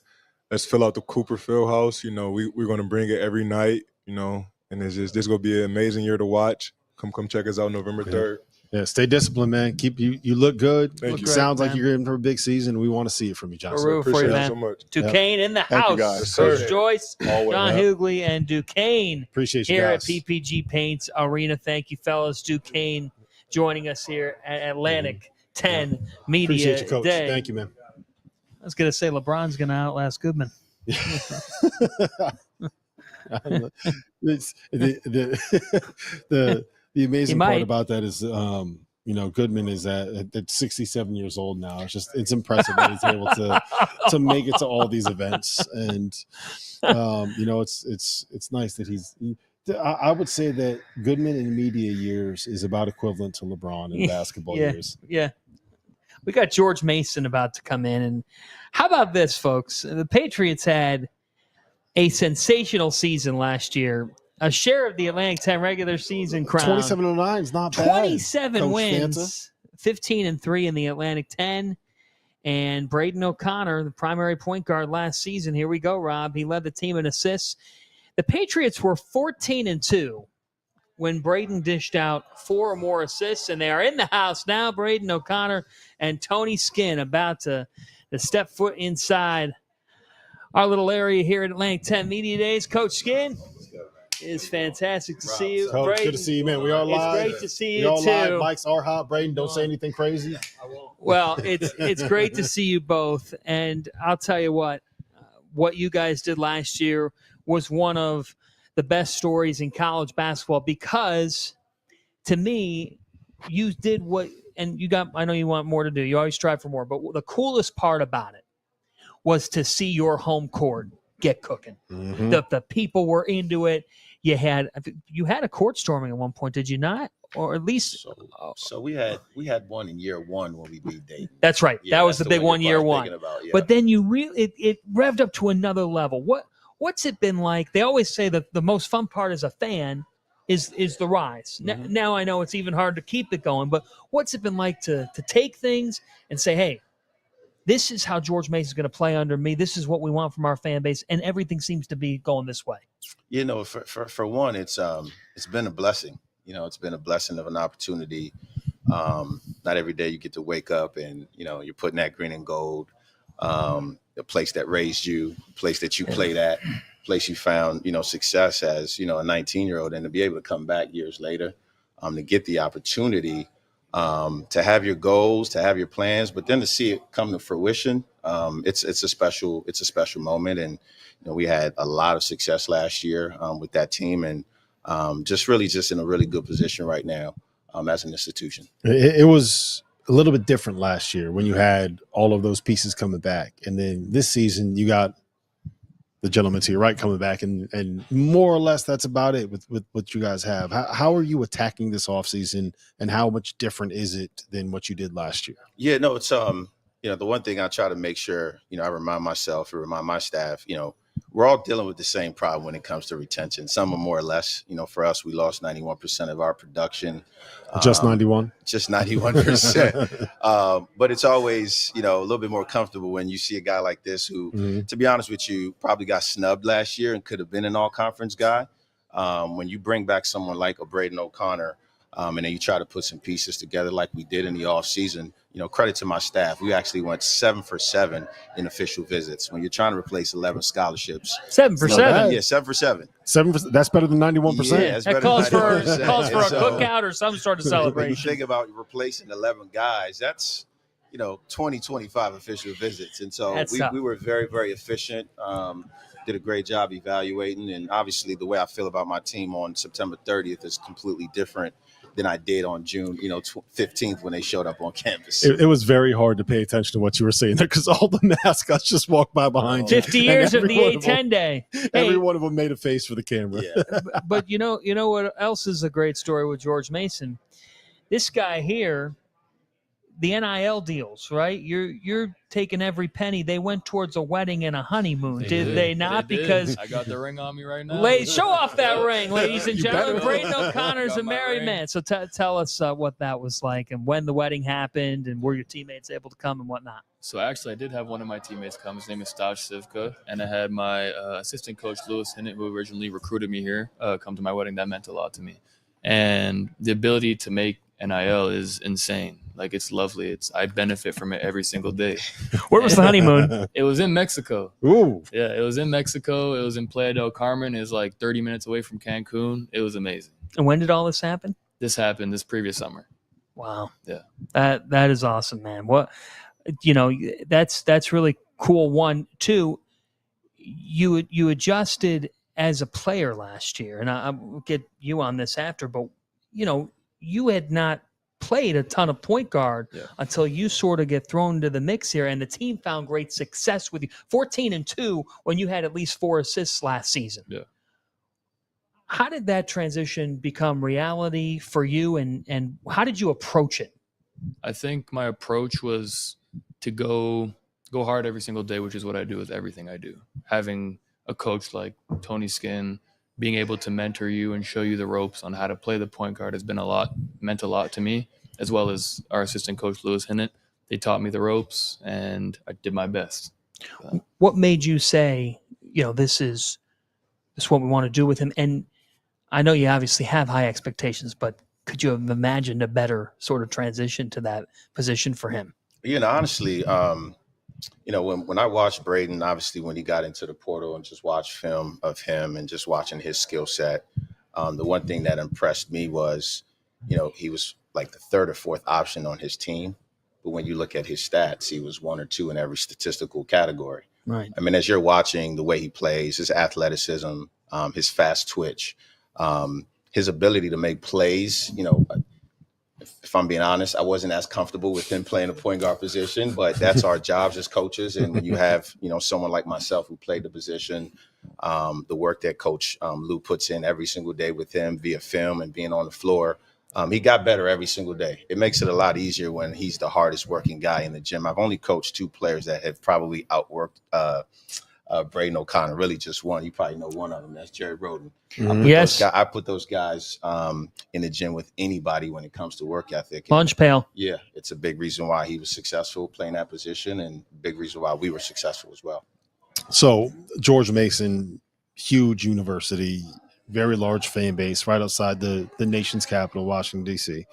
fill out the Cooper Fieldhouse. We're going to bring it every night. And this is going to be an amazing year to watch. Come check us out November 3rd. Yeah, stay disciplined, man. You look good. Thank you. Sounds Great, like you're in for a big season. We want to see it from you, Johnson. We're rooting for you, Appreciate it man. so much. Duquesne in the Thank you, house. guys. Coach Sir. Joyce, Always. John Yeah. Hughley, and Duquesne Appreciate you here guys. at PPG Paints Arena. Thank you, fellas. Duquesne joining us here at Atlantic 10 Media Appreciate you, Coach. Day. Thank you, man. I was going to say LeBron's going to outlast Goodman. It's, the amazing part might. about that is Goodman is at 67 years old now. It's impressive that he's able to make it to all these events, and it's nice that I would say that Goodman in media years is about equivalent to LeBron in basketball years. Yeah. We got George Mason about to come in. And how about this, folks? The Patriots had a sensational season last year. A share of the Atlantic 10 regular season crown. 27-9 is not bad. 27 Coach wins, Fanta. 15-3 in the Atlantic 10. And Braydon O'Connor, the primary point guard last season, here we go, Rob. He led the team in assists. The Patriots were 14-2 when Braydon dished out 4 or more assists, and they are in the house now. Braydon O'Connor and Tony Skinn about to step foot inside our little area here at Atlantic 10 Media Days. Coach Skinn, it's fantastic to see you. Coach, Braydon, good to see you, man. We are live. It's great to see We you, are too. live. Mics are hot. Braydon, don't say anything crazy. Well, it's great to see you both. And I'll tell you what you guys did last year was one of the best stories in college basketball because, to me, you did what – and you got – I know you want more to do. You always strive for more. But the coolest part about it was to see your home court get cooking. Mm-hmm. The people were into it. You had a court storming at one point, did you not? Or at least so we had one in year 1 when we beat Dayton. That's right. Yeah, that was that's the big one, year 1. About, yeah. But then you really it revved up to another level. What's it been like? They always say that the most fun part as a fan is the rise. Mm-hmm. Now I know it's even hard to keep it going, but what's it been like to take things and say, hey, this is how George Mason's going to play under me. This is what we want from our fan base, and everything seems to be going this way. You know, for one, it's been a blessing. You know, it's been a blessing of an opportunity. Not every day you get to wake up and, you know, you're putting that green and gold, the place that raised you, place that you played at, place you found, you know, success as, you know, a 19-year-old, and to be able to come back years later, to get the opportunity to have your goals, to have your plans, but then to see it come to fruition. It's a special moment. And, you know, we had a lot of success last year with that team, and just in a really good position right now as an institution. It was a little bit different last year when you had all of those pieces coming back. And then this season you got the gentleman to your right coming back, and more or less that's about it with what you guys have. How are you attacking this offseason, and how much different is it than what you did last year? Yeah, no, it's you know, the one thing I try to make sure, you know, I remind myself and remind my staff, you know, we're all dealing with the same problem when it comes to retention. Some are more or less. You know, for us, we lost 91% of our production. Just 91? Just 91%. But it's always, you know, a little bit more comfortable when you see a guy like this who, to be honest with you, probably got snubbed last year and could have been an all-conference guy. When you bring back someone like a Braydon O'Connor, and then you try to put some pieces together like we did in the offseason, you know, credit to my staff. We actually went 7 for 7 in official visits. When you're trying to replace 11 scholarships. 7 for 7? Yeah, 7 for 7. 7%, that's better than 91%. Yeah, that calls for a cookout or some sort of celebration. When you think about replacing 11 guys, that's, you know, 25 official visits. And so we were very, very efficient. Did a great job evaluating. And obviously the way I feel about my team on September 30th is completely different than I did on June, 15th when they showed up on campus. It was very hard to pay attention to what you were saying there because all the mascots just walked by behind you. 50 years of the A10 day. Every one of them made a face for the camera. Yeah. But you know what else is a great story with George Mason? This guy here, the NIL deals, right? You're taking every penny. They went towards a wedding and a honeymoon, did they not? They did. Because I got the ring on me right now. Show off that ring, ladies and gentlemen. better. Braydon O'Connor's a married man. So tell us what that was like and when the wedding happened and were your teammates able to come and whatnot. So actually, I did have one of my teammates come. His name is Staj Sivka, and I had my assistant coach, Lewis Hinnett, who originally recruited me here, come to my wedding. That meant a lot to me. And the ability to make NIL is insane. Like, it's lovely. I benefit from it every single day. Where was the honeymoon? It was in Mexico. Ooh. Yeah, it was in Mexico. It was in Playa del Carmen. It was like 30 minutes away from Cancun. It was amazing. And when did all this happen? This happened this previous summer. Wow. Yeah. That is awesome, man. That's really cool. 1, 2, you adjusted as a player last year, and I'll get you on this after, but you had not played a ton of point guard until you sort of get thrown into the mix here, and the team found great success with you. 14-2 when you had at least 4 assists last season. Yeah. How did that transition become reality for you, and how did you approach it? I think my approach was to go hard every single day, which is what I do with everything I do. Having a coach like Tony Skinn, being able to mentor you and show you the ropes on how to play the point guard has meant a lot to me, as well as our assistant coach, Lewis Hinnett. they taught me the ropes, and I did my best. What made you say, this is what we want to do with him? And I know you obviously have high expectations, but could you have imagined a better sort of transition to that position for him? Honestly, when I watched Braydon, obviously when he got into the portal and just watched film of him and just watching his skill set, the one thing that impressed me was, he was like the third or fourth option on his team. But when you look at his stats, he was 1 or 2 in every statistical category. Right. I mean, as you're watching the way he plays, his athleticism, his fast twitch, his ability to make plays, if I'm being honest, I wasn't as comfortable with him playing a point guard position, but that's our jobs as coaches. And when you have, someone like myself who played the position, the work that Coach Lou puts in every single day with him via film and being on the floor, he got better every single day. It makes it a lot easier when he's the hardest working guy in the gym. I've only coached 2 players that have probably outworked Braydon O'Connor, really just one. You probably know one of them. That's Jerry Roden. Yes. I put those guys in the gym with anybody when it comes to work ethic. Lunch pail. Yeah, it's a big reason why he was successful playing that position, and big reason why we were successful as well. So George Mason, huge university, very large fan base, right outside the nation's capital, Washington, D.C.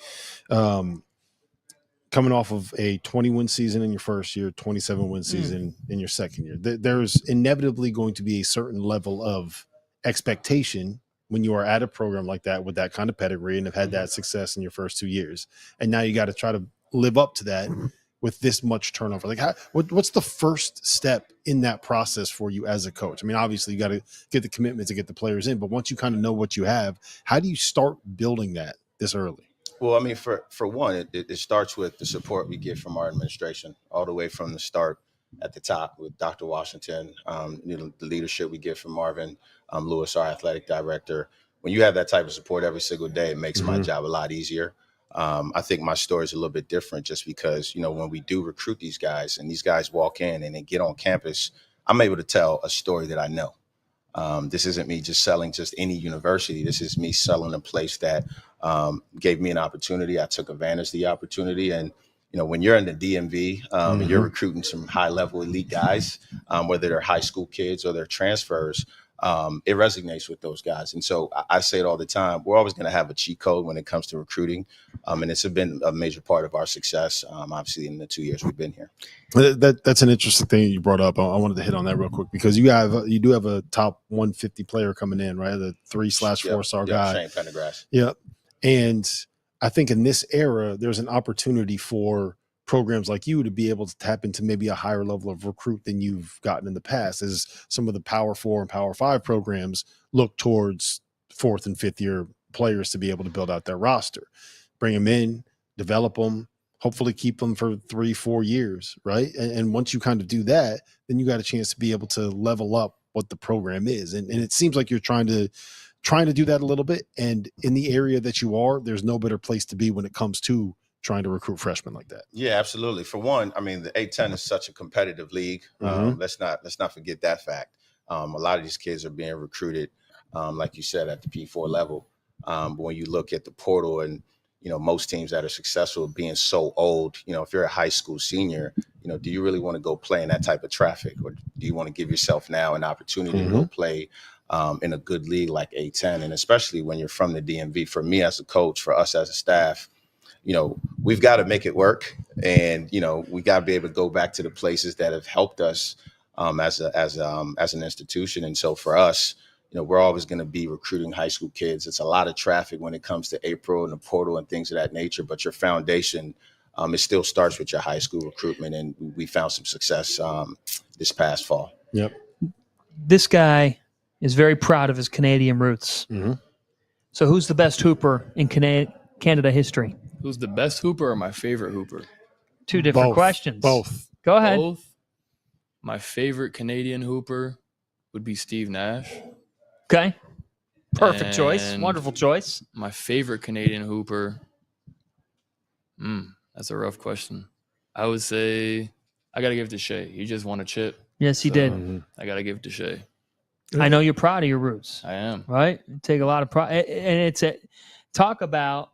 Coming off of a 20-win season in your first year, 27-win season in your second year, there's inevitably going to be a certain level of expectation when you are at a program like that with that kind of pedigree and have had that success in your first 2 years. And now you got to try to live up to that with this much turnover. Like, what's the first step in that process for you as a coach? I mean, obviously you got to get the commitment to get the players in, but once you kind of know what you have, how do you start building that this early? Well, I mean, for one, it starts with the support we get from our administration, all the way from the start at the top with Dr. Washington, the leadership we get from Marvin Lewis, our athletic director. When you have that type of support every single day, it makes my job a lot easier. I think my story is a little bit different just because, when we do recruit these guys and these guys walk in and they get on campus, I'm able to tell a story that I know. This isn't me just selling just any university. This is me selling a place that gave me an opportunity. I took advantage of the opportunity. And, when you're in the DMV and you're recruiting some high level elite guys, whether they're high school kids or they're transfers, it resonates with those guys. And so I say it all the time. We're always going to have a cheat code when it comes to recruiting. And it's been a major part of our success, obviously, in the 2 years we've been here. That's an interesting thing you brought up. I wanted to hit on that real quick because you do have a top 150 player coming in, right? The 3/4-star guy. Shane Pendergrass. Yep. And I think in this era, there's an opportunity for programs like you to be able to tap into maybe a higher level of recruit than you've gotten in the past, as some of the Power 4 and Power 5 programs look towards 4th and 5th year players to be able to build out their roster, bring them in, develop them, hopefully keep them for 3-4 years. Right. And once you kind of do that, then you got a chance to be able to level up what the program is. And it seems like you're trying to do that a little bit. And in the area that you are, there's no better place to be when it comes to trying to recruit freshmen like that. Yeah, absolutely. For one, I mean, the A-10 is such a competitive league. Let's not forget that fact. A lot of these kids are being recruited, like you said, at the P4 level. But when you look at the portal and, most teams that are successful being so old, if you're a high school senior, do you really want to go play in that type of traffic? Or do you want to give yourself now an opportunity to go play in a good league like A-10? And especially when you're from the DMV, for me as a coach, for us as a staff, we've got to make it work. And, we got to be able to go back to the places that have helped us as an institution. And so for us, we're always going to be recruiting high school kids. It's a lot of traffic when it comes to April and the portal and things of that nature. But your foundation, it still starts with your high school recruitment. And we found some success this past fall. Yep. This guy is very proud of his Canadian roots. So who's the best hooper in Canada history? Who's the best hooper or my favorite hooper? Two different questions. Both. Go ahead. Both. My favorite Canadian hooper would be Steve Nash. Okay. Perfect And choice. Wonderful choice. My favorite Canadian hooper. That's a rough question. I would say I got to give it to Shea. He just won a chip. Yes, he So, did. I got to give it to Shea. I know you're proud of your roots, I am. right? You take a lot of pride. And talk about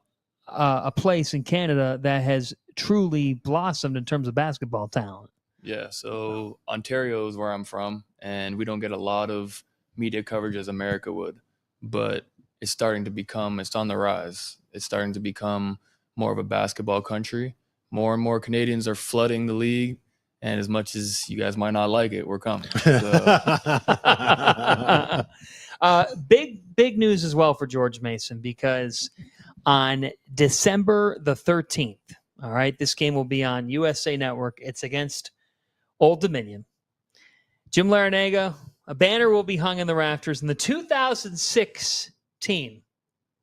a place in Canada that has truly blossomed in terms of basketball talent. Yeah, so Ontario is where I'm from, and we don't get a lot of media coverage as America would, but it's on the rise. It's starting to become more of a basketball country. More and more Canadians are flooding the league, and as much as you guys might not like it, we're coming. So. Big news as well for George Mason, because on December the 13th, all right, this game will be on USA Network. It's against Old Dominion. Jim Larinaga, a banner will be hung in the rafters, and the 2006 team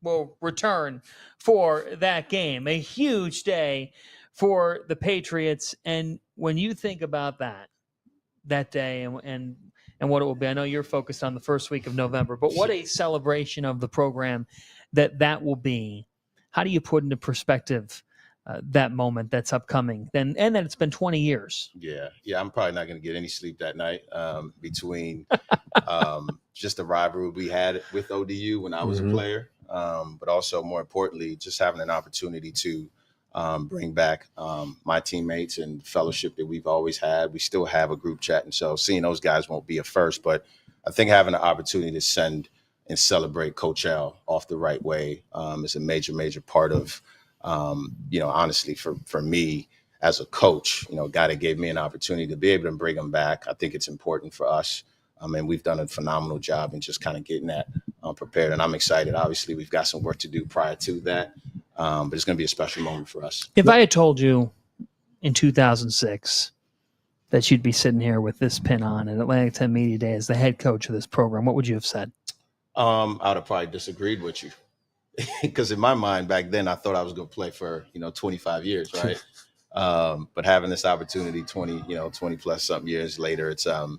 will return for that game. A huge day for the Patriots. And when you think about that day and what it will be, I know you're focused on the first week of November, but what a celebration of the program that will be. How do you put into perspective that moment that's upcoming? And that it's been 20 years. Yeah. I'm probably not going to get any sleep that night between just the rivalry we had with ODU when I was a player, but also more importantly, just having an opportunity to bring back my teammates and fellowship that we've always had. We still have a group chat, and so seeing those guys won't be a first, but I think having the opportunity to send and celebrate Coach L off the right way is a major part of, honestly, for me as a coach, a guy that gave me an opportunity to be able to bring him back. I think it's important for us. And we've done a phenomenal job in just kind of getting that prepared. And I'm excited. Obviously, we've got some work to do prior to that. But it's going to be a special moment for us. If I had told you in 2006 that you'd be sitting here with this pin on at Atlantic 10 Media Day as the head coach of this program, what would you have said? I would have probably disagreed with you. Because in my mind back then, I thought I was going to play for, 25 years, right? But having this opportunity 20 plus something years later, it's a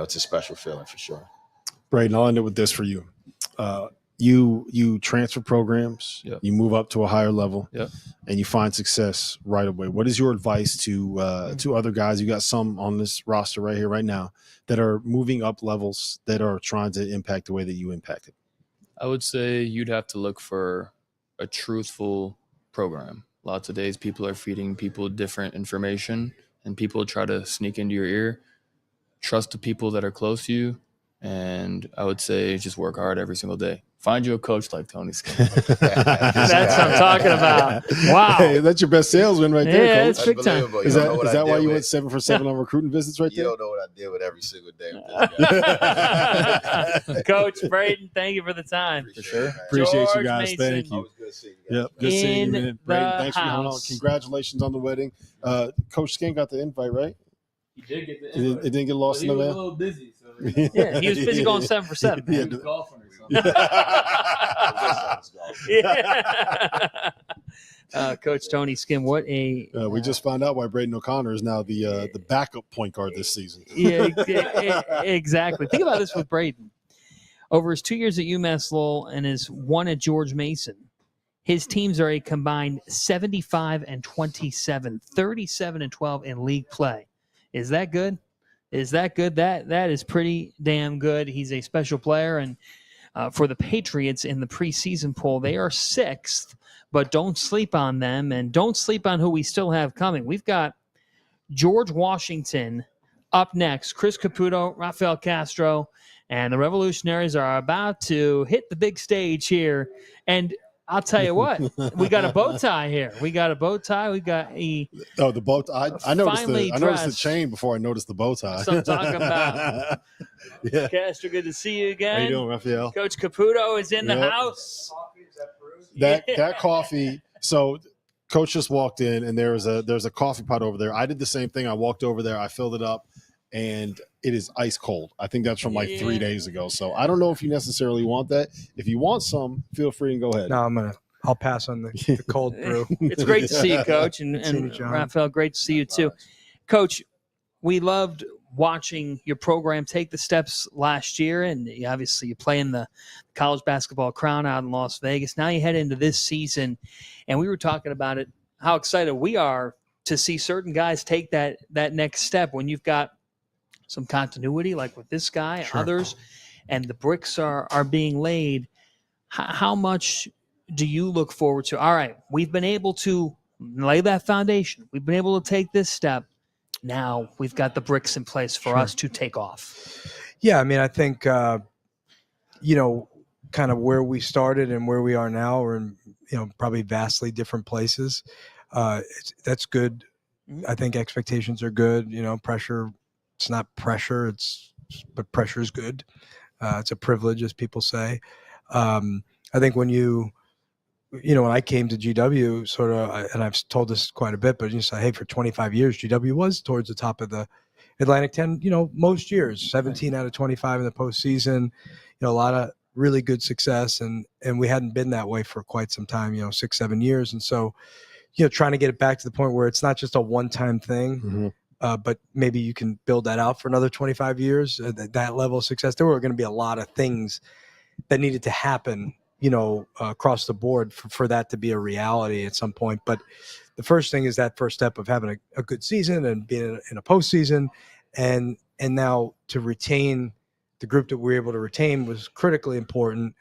special feeling for sure. Braydon, I'll end it with this for you. You transfer programs, Yep. You move up to a higher level, Yep. and you find success right away. What is your advice to other guys? You got some on this roster right here, right now, that are moving up levels, that are trying to impact the way that you impacted? I would say you'd have to look for a truthful program. Lots of days people are feeding people different information, and people try to sneak into your ear. Trust the people that are close to you, and I would say just work hard every single day. Find you a coach like Tony Skinn. That's what I'm talking about. Wow. Hey, that's your best salesman right there, Yeah, Coach. it's big time. Is that why you went 7 for 7 on recruiting visits right You there? don't know what I deal with every single day with this guy. Coach Braydon, thank you for the time. For sure. Appreciate you George guys. Mason. Thank you. Always good to see you guys. Yep, good seeing you, In man. Braydon, thanks for the coming on. house. Congratulations on the wedding. Coach Skinn got the invite, right? He did get the It didn't get lost in the mail. little busy. So Yeah, he was busy going 7 for 7. Yeah, Man. golfing or something. Yeah. Coach Tony Skinn, what a we just found out why Braydon O'Connor is now the backup point guard this season. yeah, exactly. Think about this with Braydon. Over his 2 years at UMass Lowell and his 1 at George Mason, his teams are a combined 75-27, 37-12 in league play. Is that good? That is pretty damn good. He's a special player, and for the Patriots in the preseason poll, they are 6th, but don't sleep on them, and don't sleep on who we still have coming. We've got George Washington up next, Chris Caputo, Rafael Castro, and the Revolutionaries are about to hit the big stage here. And I'll tell you what, we got a bow tie here. We got a bow tie. We got the bow tie. I noticed finely the dressed. chain before I noticed the bow tie. That's what I'm talking about. Yeah. Castro, good to see you again. How you doing, Rafael? Coach Caputo is in the Yep. house. That coffee. So Coach just walked in, and there's a coffee pot over there. I did the same thing. I walked over there. I filled it up, and it is ice cold. I think that's from like 3 days ago. So I don't know if you necessarily want that. If you want some, feel free and go ahead. No, I'll pass on the cold brew. It's great to see you, Coach, See you, and John. Rafael, great to see you too. Coach, we loved watching your program take the steps last year, and obviously you play in the college basketball crown out in Las Vegas. Now you head into this season, and we were talking about it, how excited we are to see certain guys take that next step when you've got some continuity like with this guy, Sure. others, and the bricks are being laid. How much do you look forward to? All right, we've been able to lay that foundation. We've been able to take this step. Now we've got the bricks in place for us to take off. Yeah, I mean, I think, kind of where we started and where we are now are in, probably vastly different places. That's good. I think expectations are good. Pressure, it's not pressure, but pressure is good. It's a privilege, as people say. I think when when I came to GW, sort of, and I've told this quite a bit, but you say, hey, for 25 years, GW was towards the top of the Atlantic 10, most years, 17 out of 25 in the postseason, a lot of really good success. And we hadn't been that way for quite some time, 6-7 years. And so, trying to get it back to the point where it's not just a one-time thing, but maybe you can build that out for another 25 years, that level of success. There were going to be a lot of things that needed to happen, across the board for that to be a reality at some point. But the first thing is that first step of having a good season and being in a postseason, and now to retain the group that we were able to retain was critically important.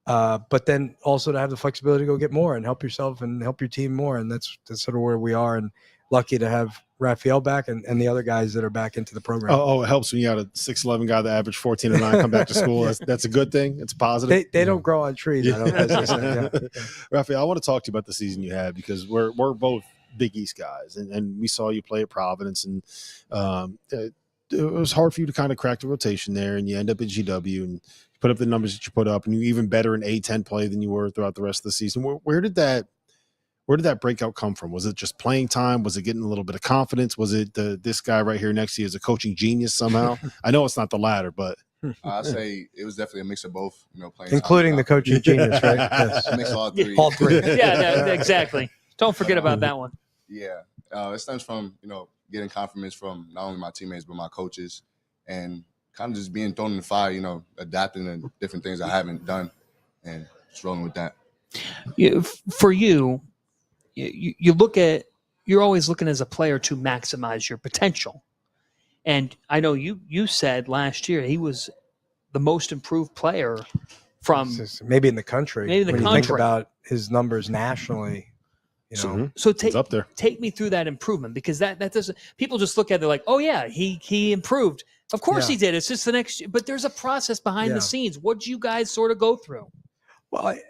But then also to have the flexibility to go get more and help yourself and help your team more. And that's sort of where we are, and lucky to have Rafael back and the other guys that are back into the program. Oh, it helps when you got a 6'11" guy that averaged 14 and 9 come back to school. That's a good thing. It's positive. They don't grow on trees. I don't know, as they say. Yeah. Rafael, I want to talk to you about the season you had, because we're both Big East guys, and we saw you play at Providence, and it was hard for you to kind of crack the rotation there, and you end up at GW and put up the numbers that you put up, and you're even better in A10 play than you were throughout the rest of the season. Where did that breakout come from? Was it just playing time? Was it getting a little bit of confidence? Was it this guy right here next to you is a coaching genius somehow? I know it's not the latter, but I'd say it was definitely a mix of both, playing including time, the coaching genius, right? Yes. A mix of all three. All three. Yeah, exactly. Don't forget about that one. Yeah. It stems from, getting compliments from not only my teammates, but my coaches, and kind of just being thrown in the fire, adapting to different things I haven't done and just rolling with that. For you, you look at, you're always looking as a player to maximize your potential. And I know you said last year he was the most improved player from maybe in the country. Maybe in the when country. You think about his numbers nationally. So take me through that improvement, because that doesn't, people just look at it like, oh yeah, he improved. Of course he did. It's just the next, but there's a process behind the scenes. What did you guys sort of go through? Well, I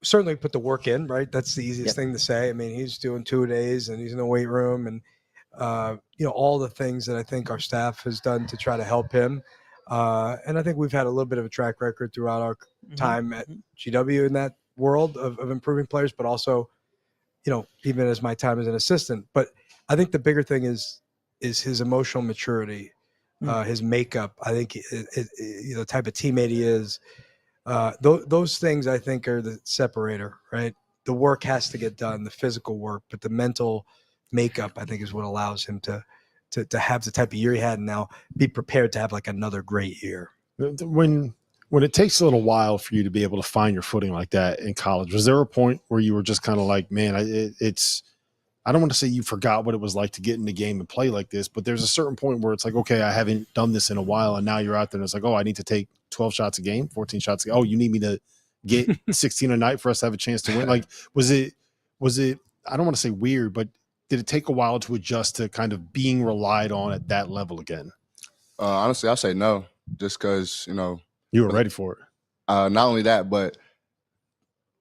certainly put the work in, right? That's the easiest thing to say. I mean, he's doing 2-a-days and he's in the weight room, and all the things that I think our staff has done to try to help him. And I think we've had a little bit of a track record throughout our time at GW in that world of improving players, but also, even as my time as an assistant. But I think the bigger thing is his emotional maturity, his makeup. I think the type of teammate he is. Those things I think are the separator, right? The work has to get done, the physical work, but the mental makeup I think is what allows him to have the type of year he had, and now be prepared to have like another great year. When it takes a little while for you to be able to find your footing like that in college, was there a point where you were just kind of like, man, I don't want to say you forgot what it was like to get in the game and play like this, but there's a certain point where it's like, okay, I haven't done this in a while, and now you're out there and it's like, oh, I need to take 12 shots a game, 14 shots a game. Oh, you need me to get 16 a night for us to have a chance to win? Like, was it, I don't want to say weird, but did it take a while to adjust to kind of being relied on at that level again? Honestly, I'll say no, just because, you were ready for it. Not only that, but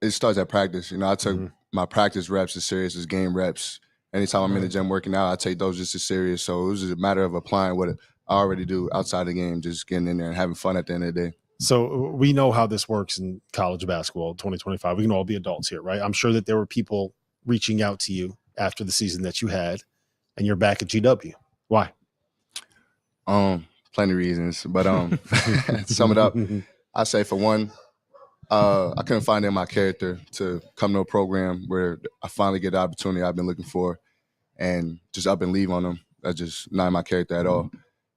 it starts at practice. I took my practice reps as serious as game reps. Anytime I'm in the gym working out, I take those just as serious. So it was just a matter of applying what I already do outside the game, just getting in there and having fun at the end of the day. So we know how this works in college basketball 2025. We can all be adults here, right? I'm sure that there were people reaching out to you after the season that you had, and you're back at GW. Why? Plenty of reasons, but to sum it up, I say for one, I couldn't find in my character to come to a program where I finally get the opportunity I've been looking for, and just up and leave on them. That's just not in my character at all.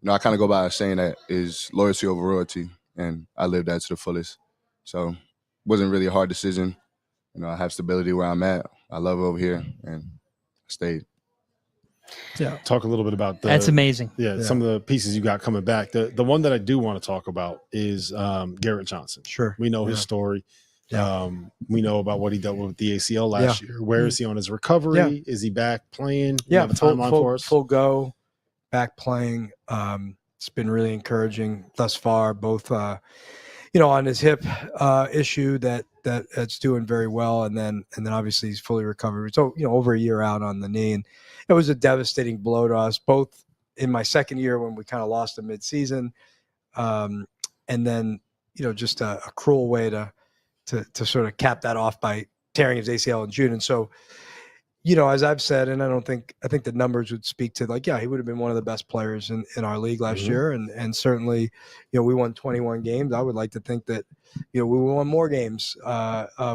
I kind of go by a saying that is loyalty over royalty, and I lived that to the fullest. So it wasn't really a hard decision. I have stability where I'm at. I love it over here, and I stayed. Yeah, talk a little bit about that's amazing. Yeah, some of the pieces you got coming back. The one that I do want to talk about is Garrett Johnson. Sure, we know his story. We know about what he dealt with the ACL last year. Where is he on his recovery? Yeah. Is he back playing? Yeah, You have a timeline for us? full go, back playing. It's been really encouraging thus far, both on his hip issue that's doing very well, and then obviously he's fully recovered. So over a year out on the knee, and it was a devastating blow to us both in my second year when we kind of lost him mid-season, and then just a cruel way to sort of cap that off by tearing his ACL in June. And so, as I've said, and I think the numbers would speak to he would have been one of the best players in our league last year. And certainly, we won 21 games. I would like to think that, we won more games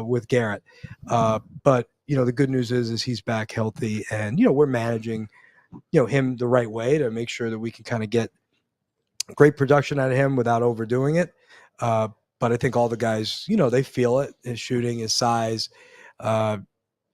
with Garrett. But, the good news is he's back healthy, and, we're managing, him the right way to make sure that we can kind of get great production out of him without overdoing it. But I think all the guys, they feel it, his shooting, his size.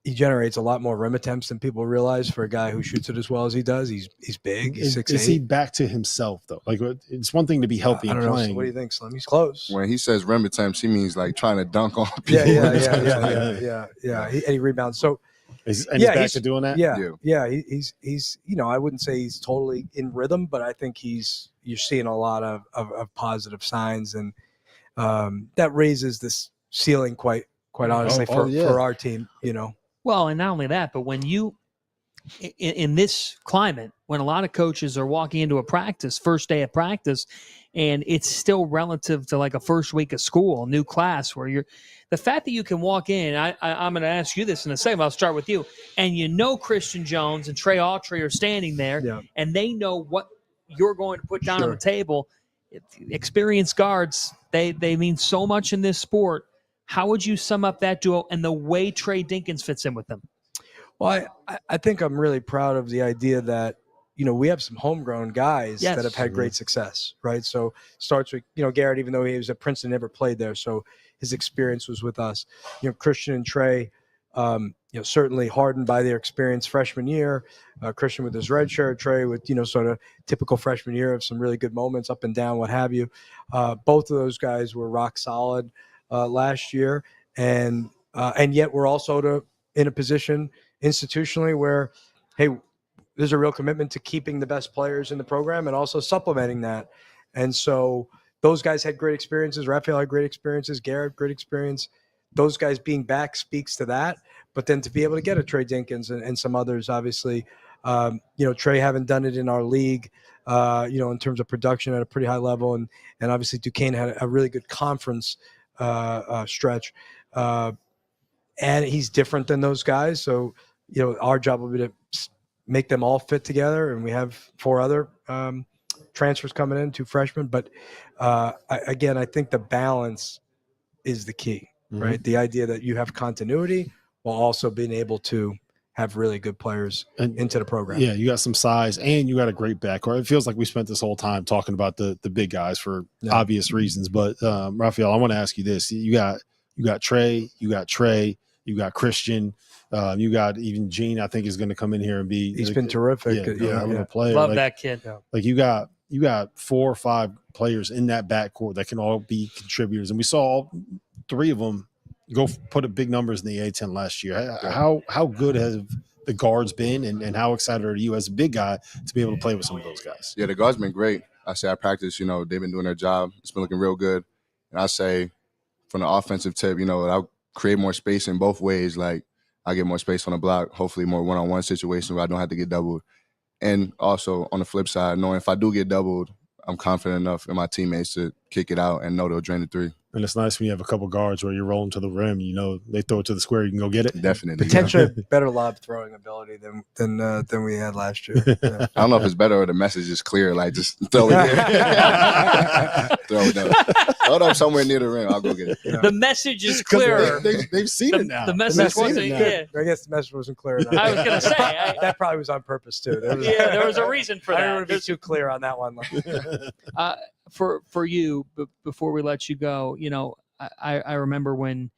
He generates a lot more rim attempts than people realize for a guy who shoots it as well as he does. He's big. He's 6'8". Is he back to himself, though? Like, it's one thing to be healthy I and don't know. playing. So what do you think, Slim? He's close. When he says rim attempts, he means like trying to dunk on people. Yeah. And he rebounds. So he's back to doing that? Yeah. He's I wouldn't say he's totally in rhythm, but I think you're seeing a lot of positive signs, and that raises this ceiling quite honestly for our team, Well, and not only that, but when you, in this climate, when a lot of coaches are walking into a practice, first day of practice, and it's still relative to like a first week of school, a new class, where the fact that you can walk in, I'm going to ask you this in a second, I'll start with you, and Christian Jones and Trey Autry are standing there, and they know what you're going to put down on the table. Experienced guards, they mean so much in this sport. How would you sum up that duo and the way Trey Dinkins fits in with them? Well, I think I'm really proud of the idea that, we have some homegrown guys that have had great success, right? So starts with, Garrett, even though he was at Princeton, never played there. So his experience was with us. Christian and Trey, certainly hardened by their experience freshman year. Christian with his red shirt, Trey with, sort of typical freshman year of some really good moments up and down, what have you. Both of those guys were rock solid last year, and yet we're also in a position institutionally where, hey, there's a real commitment to keeping the best players in the program and also supplementing that. And so those guys had great experiences. Rafael had great experiences. Garrett, great experience. Those guys being back speaks to that. But then to be able to get a Trey Dinkins and some others, obviously, Trey haven't done it in our league, in terms of production at a pretty high level, and obviously Duquesne had a really good conference stretch, and he's different than those guys. So, our job will be to make them all fit together. And we have 4 other transfers coming in, 2 freshmen. But I think the balance is the key, right? The idea that you have continuity while also being able to have really good players into the program. Yeah, you got some size and you got a great backcourt. It feels like we spent this whole time talking about the big guys for obvious reasons. But Rafael, I want to ask you this: you got Trey, you got Christian, you got even Gene. I think is going to come in here and be. He's been terrific. A player. Love that kid. Like you got 4 or 5 players in that backcourt that can all be contributors, and we saw 3 of them go put up big numbers in the A-10 last year. How good have the guards been, and how excited are you as a big guy to be able to play with some of those guys? Yeah, the guards been great. I say I practice, they've been doing their job. It's been looking real good. And I say from the offensive tip, I'll create more space in both ways. Like I get more space on the block, hopefully more one-on-one situations where I don't have to get doubled. And also on the flip side, knowing if I do get doubled, I'm confident enough in my teammates to kick it out and know they'll drain the 3. And it's nice when you have a couple guards where you're rolling to the rim, they throw it to the square, you can go get it. Definitely. Potentially better lob throwing ability than we had last year. Yeah. I don't know if it's better or the message is clear. Like just throw it there. Throw it up. Throw it up somewhere near the rim. I'll go get it. Yeah. The message is clearer. They've seen it now. The message wasn't. Yeah. I guess the message wasn't clear enough. I was going to say that probably was on purpose too. There was a reason for that. I don't want to be too clear on that one. For you, before we let you go, I remember when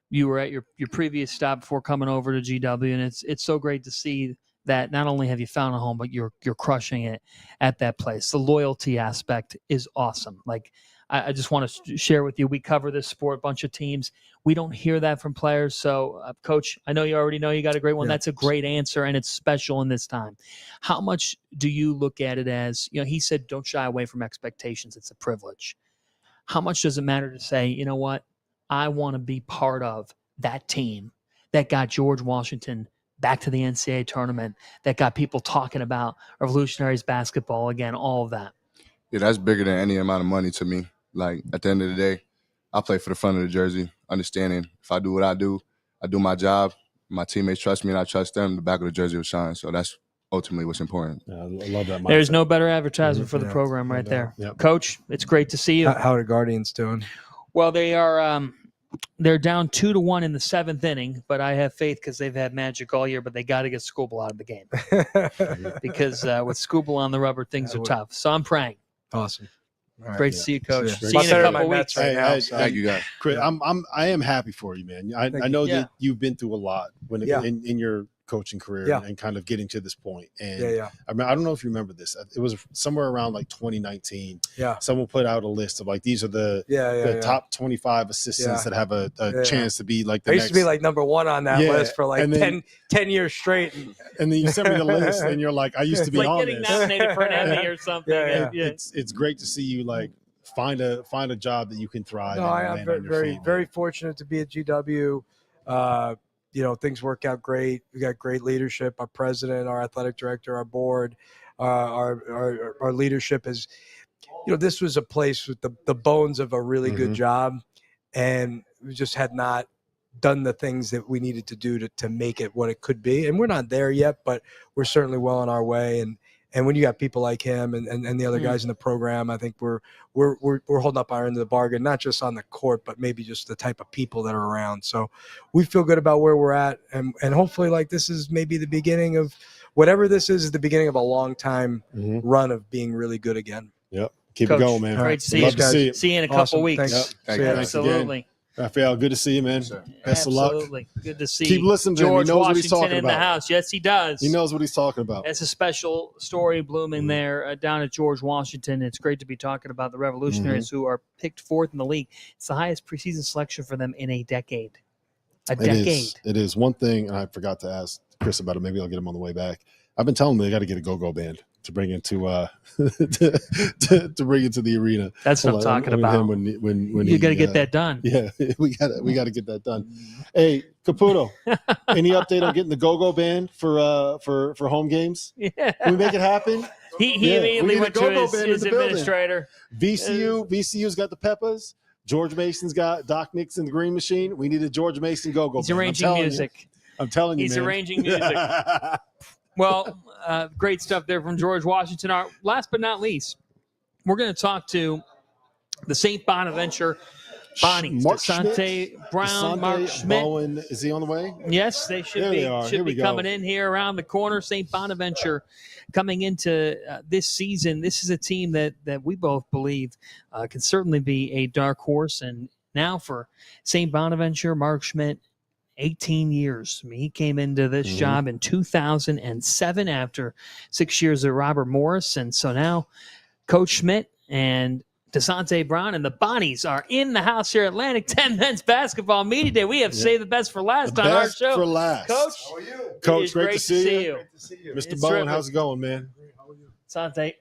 you were at your previous stop before coming over to GW, and it's so great to see that not only have you found a home, but you're crushing it at that place. The loyalty aspect is awesome. Like I just want to share with you, we cover this sport, bunch of teams. We don't hear that from players. So, Coach, I know you already know you got a great one. Yeah. That's a great answer, and it's special in this time. How much do you look at it as, he said don't shy away from expectations. It's a privilege. How much does it matter to say, you know what, I want to be part of that team that got George Washington back to the NCAA tournament, that got people talking about Revolutionaries basketball again, all of that? Yeah, that's bigger than any amount of money to me. Like, at the end of the day, I play for the front of the jersey, understanding if I do what I do my job, my teammates trust me and I trust them, the back of the jersey will shine. So that's ultimately what's important. Yeah, I love that mindset. There's no better advertisement for the program right there. Yep. Coach, it's great to see you. How are the Guardians doing? Well, they are they're down 2-1 in the 7th inning, but I have faith because they've had magic all year, but they got to get Scoobel out of the game because with Scoobel on the rubber, things are tough. So I'm praying. Awesome. All right. Great to see you, Coach. See See you in a couple my weeks. Mets right now, Thank you, guys. Chris, I am happy for you, man. I know that you've been through a lot in your coaching career and kind of getting to this point. And I mean, I don't know if you remember this. It was somewhere around like 2019. Yeah. Someone put out a list of like, these are the top 25 assistants that have a chance to be like the I used to be like number 1 on that list for like 10 years straight. And then you sent me the list and you're like, I used to be like on getting this. nominated for an Emmy or something. It's great to see you like find a job that you can thrive. No, I am very fortunate to be at GW. Things work out great. We got great leadership. Our president, our athletic director, our board, our leadership is, this was a place with the bones of a really good job, and we just had not done the things that we needed to do to make it what it could be. And we're not there yet, but we're certainly well on our way. And when you got people like him and the other guys in the program, I think we're holding up our end of the bargain, not just on the court, but maybe just the type of people that are around. So we feel good about where we're at. And hopefully, like, this is maybe the beginning of whatever this is the beginning of a long time run of being really good again. Yep. Keep Coach, it going, man. Great to see you. See you in a couple weeks. Thanks. Thank you. Absolutely. Rafael, good to see you, man. Best of luck. Absolutely. Good to see Keep listening to him. He George knows what he's Washington talking in the about. house. Yes, he does. He knows what he's talking about. It's a special story blooming there down at George Washington. It's great to be talking about the Revolutionaries who are picked 4th in the league. It's the highest preseason selection for them in a decade. It is. One thing, and I forgot to ask Chris about it. Maybe I'll get him on the way back. I've been telling them they got to get a go-go band to bring into to bring into the arena. That's what I'm talking about. When You got to get that done. Yeah, we got to get that done. Hey, Caputo, any update on getting the go-go band for home games? Yeah. Can we make it happen? He immediately went to his administrator. VCU's got the Peppas. George Mason's got Doc Nixon, the Green Machine. We need a George Mason go-go He's band. arranging music. I'm telling you, He's man. arranging music. Well, great stuff there from George Washington. Last but not least, we're going to talk to the St. Bonaventure Bonnies. Dasonte Brown, Mark Schmidt. Bowen, is he on the way? Yes, they should be coming in here around the corner. St. Bonaventure coming into this season. This is a team that we both believe can certainly be a dark horse. And now for St. Bonaventure, Mark Schmidt, 18 years. I mean, he came into this job in 2007 after 6 years at Robert Morris. And so now Coach Schmidt and Dasonte Brown and the Bonnies are in the house here at Atlantic 10 Men's Basketball Media Day. We have saved the best for last on our show. For last. Coach, how are you? Coach, great to see you. Great to see you. Mr. It's Bowen, terrific. how's it going, man? Dasonte,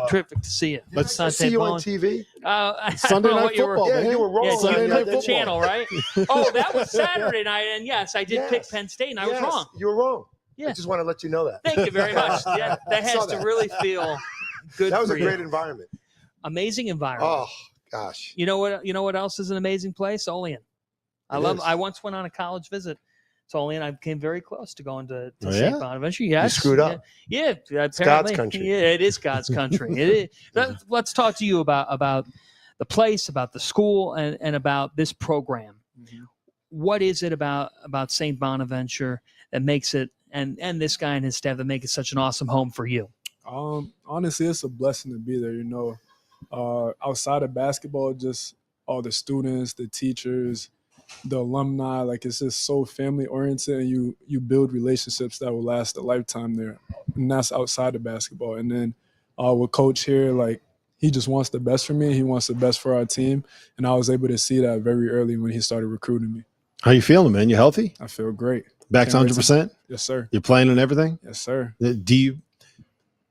terrific to see you. Let's Dasonte see you Bowen. on TV. I Sunday don't know Night what you were- Football, Yeah, man. you were wrong. Yeah, Sunday you Night picked the Football. channel, right? Oh, that was Saturday night, and yes, I did Yes. pick Penn State, and I was wrong. You were wrong. Yeah. I just want to let you know that. Thank you very much. Yeah, that has Saw to that. really feel good. That was for a you. great environment. Amazing environment. Oh gosh. You know what else is an amazing place? Olean. I once went on a college visit to Olean. I came very close to going to Oh, St. yeah? Bonaventure. Yes. You screwed up. Yeah. God's Apparently. country. Yeah, it is God's country. It is. Let's talk to you about the place, about the school, and about this program. What is it about St. Bonaventure that makes it, and this guy and his staff, that make it such an awesome home for you? Honestly, it's a blessing to be there. Outside of basketball, just all the students, the teachers, the alumni, like it's just so family oriented, and you build relationships that will last a lifetime there, and that's outside of basketball. And then with Coach here, like he just wants the best for me. He wants the best for our team. And I was able to see that very early when he started recruiting me. How you feeling, man? You healthy? I feel great. Back to Can't wait 100%? Yes, sir. You're playing and everything? Yes, sir. Do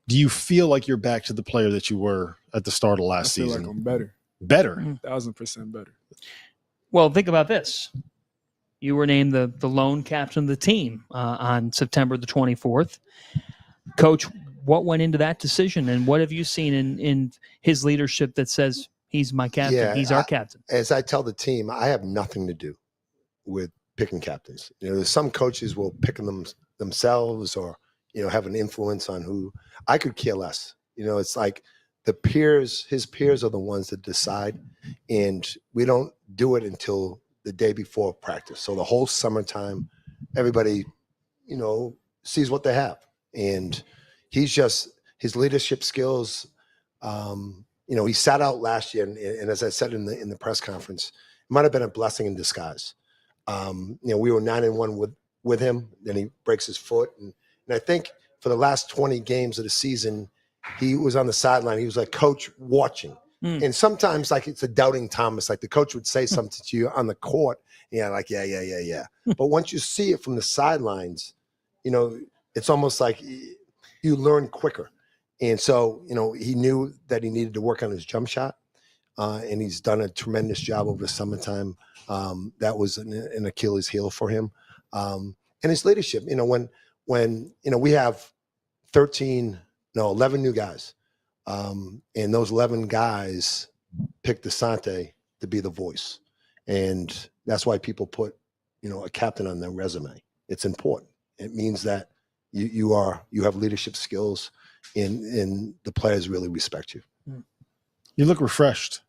you feel like you're back to the player that you were at the start of last I feel season? like I'm better. Better? 1,000% better. Well, think about this. You were named the lone captain of the team on September the 24th. Coach, what went into that decision, and what have you seen in his leadership that says he's my captain, he's our captain? As I tell the team, I have nothing to do with picking captains. There's some coaches will pick them themselves or, have an influence on who. I could care less. It's like his peers are the ones that decide, and we don't do it until the day before practice. So the whole summertime, everybody, sees what they have. And his leadership skills, he sat out last year. And as I said in the press conference, it might've been a blessing in disguise. We were 9-1 with him, then he breaks his foot. And I think for the last 20 games of the season, he was on the sideline. He was like, coach watching. And sometimes like it's a doubting Thomas, like the coach would say something to you on the court. Yeah. But once you see it from the sidelines, it's almost like you learn quicker. And so, he knew that he needed to work on his jump shot. And he's done a tremendous job over the summertime. That was an Achilles heel for him. And his leadership, when we have 11 new guys. And those 11 guys picked Dasonte to be the voice. And that's why people put, a captain on their resume. It's important. It means that you have leadership skills and the players really respect you. You look refreshed.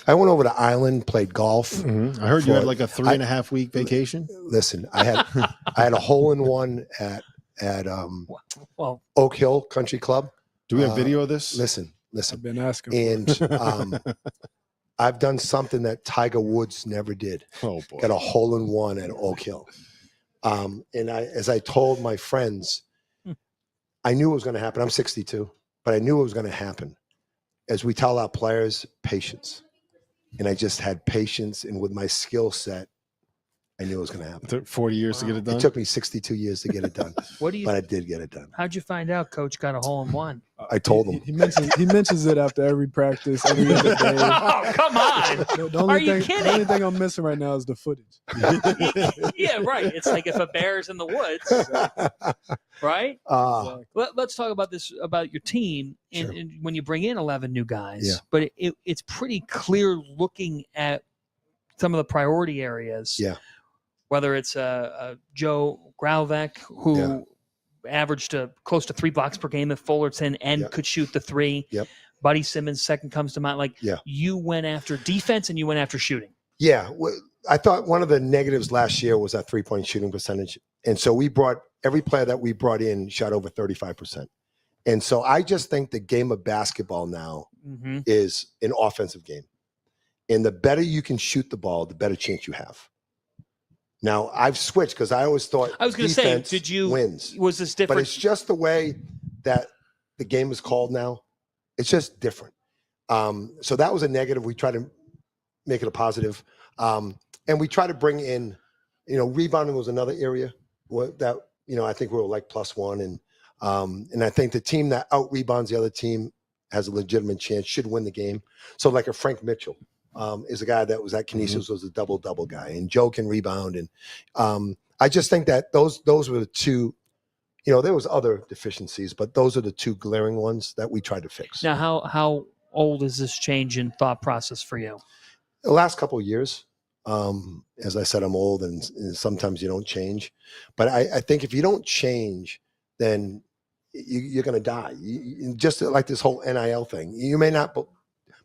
I went over to Ireland, played golf. Mm-hmm. I heard you had like a 3.5 week vacation. Listen, I had a hole-in-one at Oak Hill Country Club. Do we have video of this? Listen. I've been asking. And I've done something that Tiger Woods never did. Oh boy! Got a hole-in-one at Oak Hill. And as I told my friends, I knew it was going to happen. I'm 62, but I knew it was going to happen. As we tell our players, patience. And I just had patience, and with my skill set, I knew it was going to happen. It took 40 years to get it done? It took me 62 years to get it done. But I did get it done. How'd you find out Coach got a hole-in-one? I told him. He mentions it after every practice, every other day. Oh, come on. Are you kidding? The only thing I'm missing right now is the footage. Yeah, right. It's like if a bear's in the woods, right? Let's talk about this, about your team, and when you bring in 11 new guys. But it's pretty clear looking at some of the priority areas. Yeah. Whether it's Joe Grauveck, who averaged close to 3 blocks per game at Fullerton and could shoot the three. Yep. Buddy Simmons, second comes to mind. You went after defense and you went after shooting. Yeah. I thought one of the negatives last year was that 3-point shooting percentage. And so every player that we brought in shot over 35%. And so I just think the game of basketball now is an offensive game. And the better you can shoot the ball, the better chance you have. Now, I've switched because I always thought I was going to say, wins. Was this different? But it's just the way that the game is called now. It's just different. So that was a negative. We try to make it a positive. And we try to bring in, rebounding was another area that, I think we were like +1. And I think the team that out-rebounds the other team has a legitimate chance, should win the game. So like a Frank Mitchell. Is a guy that was at Canisius, was a double guy, and Joe can rebound. And I just think that those were the two, there was other deficiencies, but those are the two glaring ones that we tried to fix. Now, how old is this change in thought process for you? The last couple of years, as I said, I'm old and sometimes you don't change, but I think if you don't change, then you're going to die. Just like this whole NIL thing, you may not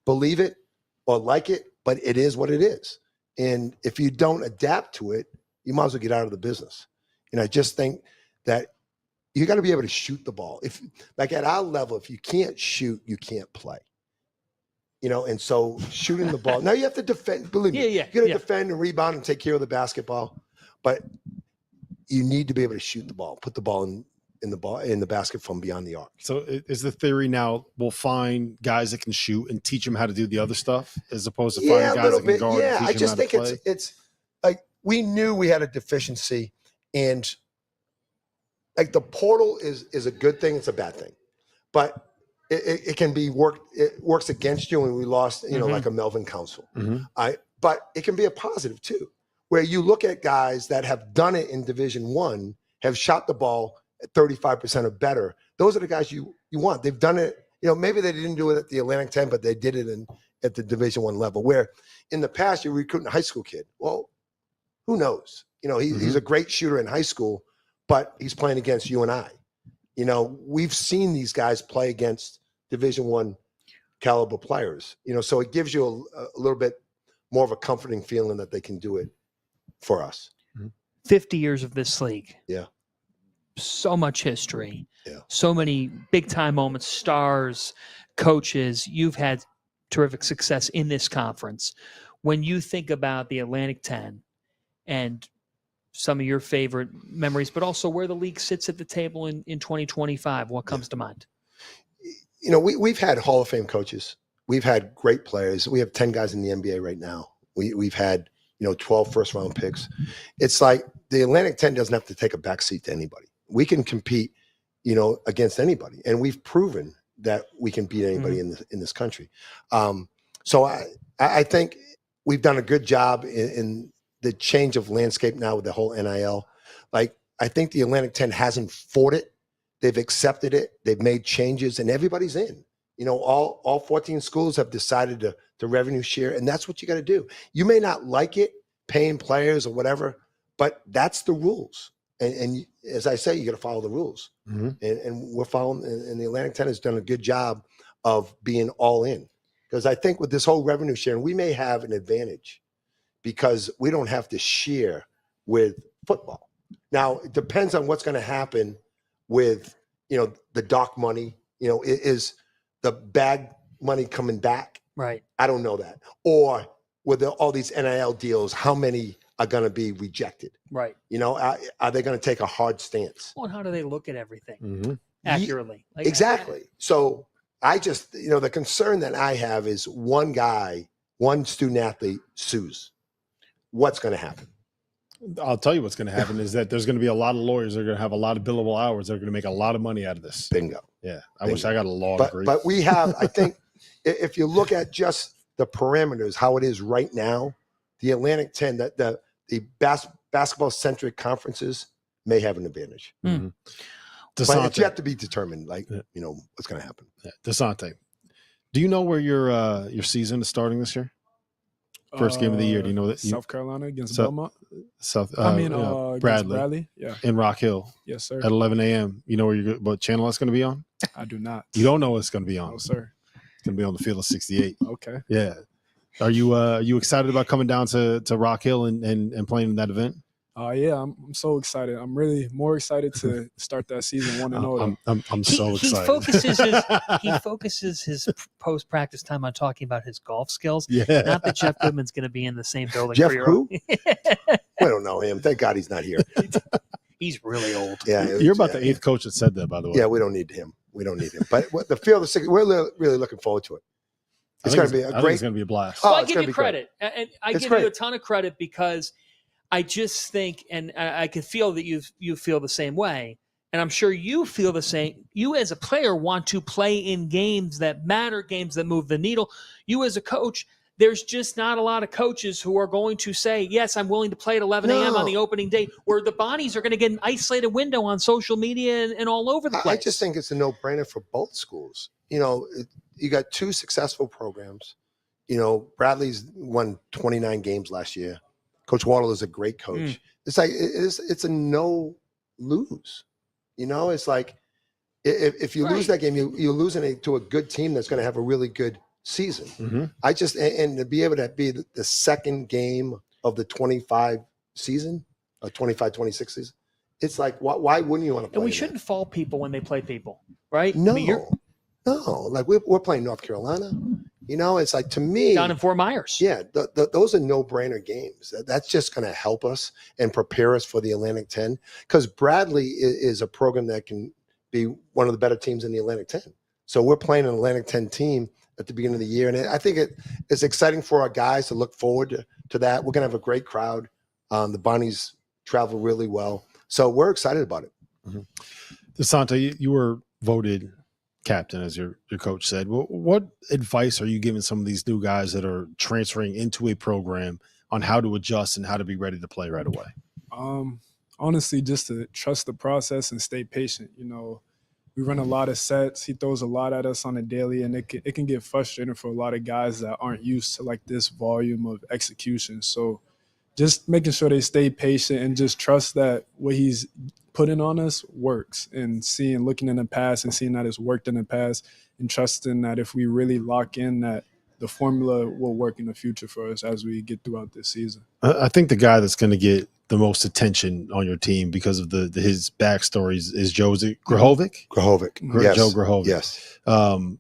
believe it or like it, but it is what it is. And if you don't adapt to it, you might as well get out of the business. And I just think that you got to be able to shoot the ball. If, like at our level, if you can't shoot, you can't play. And so shooting the ball. Now you have to defend. Believe me, you got to defend and rebound and take care of the basketball. But you need to be able to shoot the ball, put the ball in in the basket from beyond the arc. So is the theory now we'll find guys that can shoot and teach them how to do the other stuff as opposed to finding guys that can guard and teach I them just how think to play? it's like we knew we had a deficiency, and like the portal is a good thing, it's a bad thing. But it can be it works against you, and we lost, like a Melvin Council. But it can be a positive too, where you look at guys that have done it in Division I, have shot the ball at 35% or better. Those are the guys you want. They've done it, maybe they didn't do it at the Atlantic 10, but they did it at the Division I level, where in the past you're recruiting a high school kid. Well, who knows? He's a great shooter in high school, but he's playing against you and I. We've seen these guys play against Division I caliber players, so it gives you a little bit more of a comforting feeling that they can do it for us. 50 years of this league. Yeah. So much history. Yeah. So many big time moments, stars, coaches. You've had terrific success in this conference. When you think about the Atlantic 10 and some of your favorite memories, but also where the league sits at the table in 2025, what comes to mind? We've had Hall of Fame coaches. We've had great players. We have 10 guys in the NBA right now. We've had 12 first-round picks. It's like the Atlantic 10 doesn't have to take a backseat to anybody. We can compete, against anybody, and we've proven that we can beat anybody in this country. So I think we've done a good job in the change of landscape now with the whole NIL. Like, I think the Atlantic 10 hasn't fought it. They've accepted it. They've made changes, and everybody's in. All 14 schools have decided to revenue share, and that's what you got to do. You may not like it, paying players or whatever, but that's the rules. And as I say, you got to follow the rules. And we're following, and the Atlantic 10 has done a good job of being all in. Because I think with this whole revenue sharing, we may have an advantage because we don't have to share with football. Now, it depends on what's going to happen with, the dock money. Is the bag money coming back? Right. I don't know that. Or with all these NIL deals, how many are going to be rejected? Right. Are they going to take a hard stance? Well, and how do they look at everything accurately? Exactly. So I just, the concern that I have is one guy, one student athlete sues. What's going to happen? I'll tell you what's going to happen is that there's going to be a lot of lawyers that are going to have a lot of billable hours. They're going to make a lot of money out of this. Bingo. Yeah. I wish I got a law degree. But we have, I think, if you look at just the parameters, how it is right now, the Atlantic 10, the basketball-centric conferences may have an advantage. Dasonte. But it's yet to be determined, what's going to happen. Yeah. Dasonte, do you know where your season is starting this year? First game of the year. Do you know that? South Carolina against Belmont. Bradley. Bradley. Yeah. In Rock Hill. Yes, sir. At 11 a.m. You know what channel that's going to be on? I do not. You don't know what it's going to be on? No, sir. It's going to be on the field of 68. Okay. Yeah. Are you excited about coming down to Rock Hill and playing in that event? Yeah, I'm so excited. I'm really more excited to start that season 1-0. I'm so excited. He focuses his post practice time on talking about his golf skills. Yeah. Not that Jeff Goodman's going to be in the same building. Jeff for your who? I don't know him. Thank God he's not here. He's really old. Yeah, you're about the 8th coach that said that, by the way. Yeah, we don't need him. But the field of 60, we're really looking forward to it. It's going to be it's going to be a blast. Well, I give you credit, and I give you a ton of credit because I just think, and I can feel that you feel the same way, and I'm sure you feel the same. You as a player want to play in games that matter, games that move the needle. You as a coach, there's just not a lot of coaches who are going to say, yes, I'm willing to play at 11 a.m. on the opening day, where the bodies are going to get an isolated window on social media and all over the place. I just think it's a no-brainer for both schools. You got two successful programs. Bradley's won 29 games last year. Coach Waddle is a great coach. It's like it's a no lose. It's like if you lose that game, you're losing to a good team that's going to have a really good season. I just and to be able to be the second game of the 25 season, 25-26 season, it's like why wouldn't you want to play? And we shouldn't fault people when they play people, right? No. No, like we're playing North Carolina. You know, it's like, to me, Down in Fort Myers. Yeah, those are no-brainer games. That's just going to help us and prepare us for the Atlantic 10, because Bradley is a program that can be one of the better teams in the Atlantic 10. So we're playing an Atlantic 10 team at the beginning of the year, and I think it's exciting for our guys to look forward to that. We're going to have a great crowd. The Bonnies travel really well, so we're excited about it. Mm-hmm. Dasonte, you were voted captain, as your coach said. What advice are you giving some of these new guys that are transferring into a program on how to adjust and how to be ready to play right away? Honestly, just to trust the process and stay patient. You know, we run a lot of sets. He throws a lot at us on a daily, and it can get frustrating for a lot of guys that aren't used to like this volume of execution. So just making sure they stay patient and just trust that what he's putting on us works, and looking in the past and seeing that it's worked in the past, and trusting that if we really lock in, that the formula will work in the future for us as we get throughout this season. I think the guy that's going to get the most attention on your team because of his backstory is Joe Grahovic? Yes. Joe Grahovic. Yes.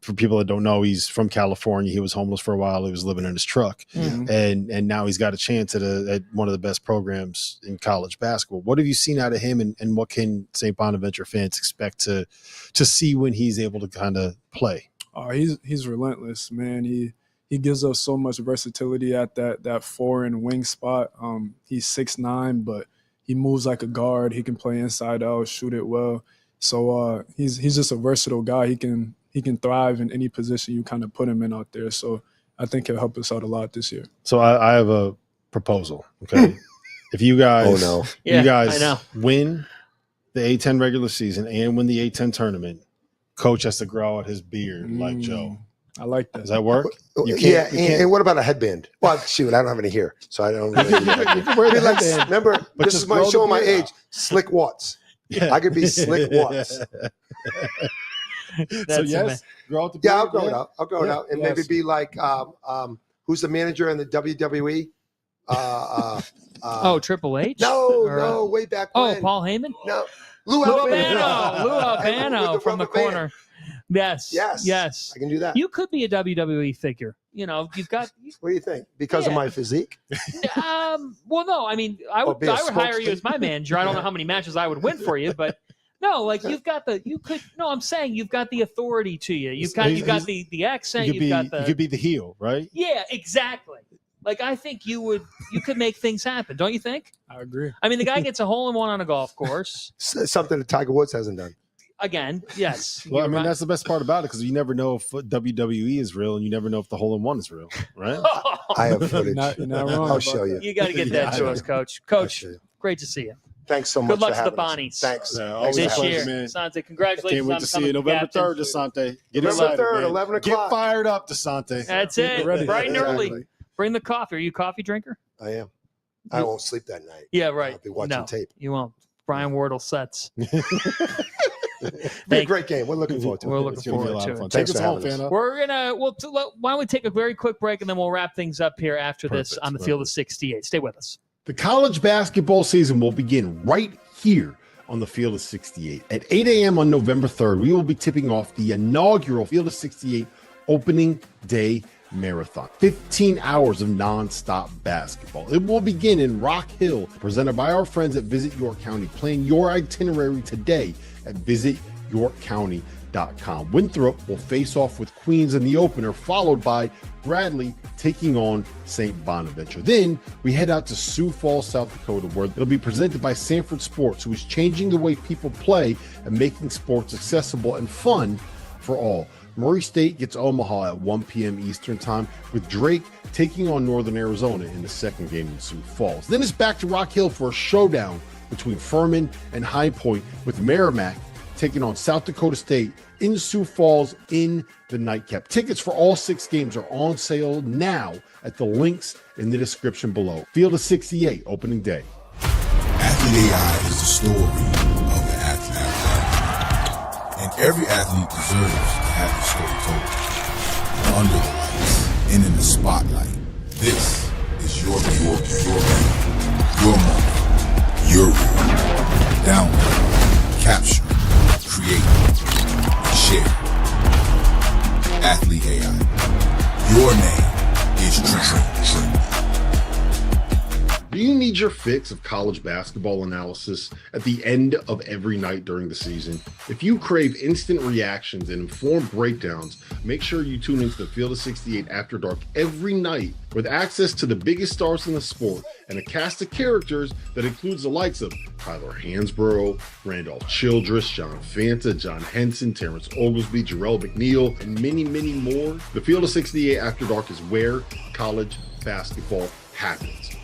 For people that don't know, he's from California. He was homeless for a while. He was living in his truck. Mm-hmm. And now he's got a chance at one of the best programs in college basketball. What have you seen out of him, and what can St. Bonaventure fans expect to see when he's able to kind of play? He's relentless, man. He gives us so much versatility at that 4 and wing spot. He's 6'9", but he moves like a guard. He can play inside out, shoot it well. So he's just a versatile guy. He can thrive in any position you kind of put him in out there. So I think he'll help us out a lot this year. So I have a proposal. Okay, if you guys, win the A10 regular season and win the A10 tournament, Coach has to grow out his beard like Joe. I like that. Does that work? And what about a headband? Well, shoot, I don't have any hair, so I don't really remember, this is my showing my age. Slick Watts. Yeah. I could be Slick Watts. So yes, grow out the beard. Yeah, I'll grow it out. I'll grow it out, and maybe be like who's the manager in the WWE? Triple H? No, way back when. Oh, Paul Heyman? No. Lou Albano from the corner. Yes. I can do that. You could be a WWE figure. You know, you've got. What do you think? Because of my physique? Well, no. I mean, I would hire you as my manager. I don't know how many matches I would win for you, but no, like you've got the. You could. No, I'm saying you've got the authority to you. You've got the accent. You could be the heel, right? Yeah, exactly. Like I think you could make things happen. Don't you think? I agree. I mean, the guy gets a hole-in-one on a golf course. Something that Tiger Woods hasn't done. Again, yes. Well, I mean, that's the best part about it, because you never know if WWE is real, and you never know if the hole-in-one is real, right? I have footage. You're not wrong. I'll show you. You got to get that to us, Coach. Coach, great to see you. Thanks so much. Good luck for to the having Bonnies. us. Thanks. Yeah, this year, Dasonte. Congratulations. Can't wait to see you November 3rd, Dasonte. Get November excited, 3rd, man. 11 o'clock. Get fired up, Dasonte. That's it. Bright and early. Exactly. Bring the coffee. Are you a coffee drinker? I am. I won't sleep that night. Yeah, right. I'll be watching tape. You won't. Brian Wardle sets. Be a great game. We're looking forward to it. We're looking forward to it. Take us home, Fanta. Why don't we take a very quick break, and then we'll wrap things up here after this on the Field of 68. Stay with us. The college basketball season will begin right here on the Field of 68. At 8 a.m. on November 3rd, we will be tipping off the inaugural Field of 68 opening day marathon. 15 hours of nonstop basketball. It will begin in Rock Hill, presented by our friends at Visit York County. Plan your itinerary today at visityorkcounty.com. Winthrop will face off with Queens in the opener, followed by Bradley taking on St. Bonaventure. Then we head out to Sioux Falls, South Dakota, where it'll be presented by Sanford Sports, who is changing the way people play and making sports accessible and fun for all. Murray State gets Omaha at 1 p.m. Eastern Time, with Drake taking on Northern Arizona in the second game in Sioux Falls. Then it's back to Rock Hill for a showdown between Furman and High Point, with Merrimack taking on South Dakota State in Sioux Falls in the nightcap. Tickets for all 6 games are on sale now at the links in the description below. Field of 68, opening day. Athlete AI is the story of the athlete. And every athlete deserves to have the story told. Under the lights and in the spotlight. This is your moment, your rule. Download, capture, create, share. Do you need your fix of college basketball analysis at the end of every night during the season? If you crave instant reactions and informed breakdowns, make sure you tune into the Field of 68 After Dark every night with access to the biggest stars in the sport and a cast of characters that includes the likes of Tyler Hansborough, Randolph Childress, John Fanta, John Henson, Terrence Oglesby, Jarrell McNeil, and many, many more. The Field of 68 After Dark is where college basketball happens.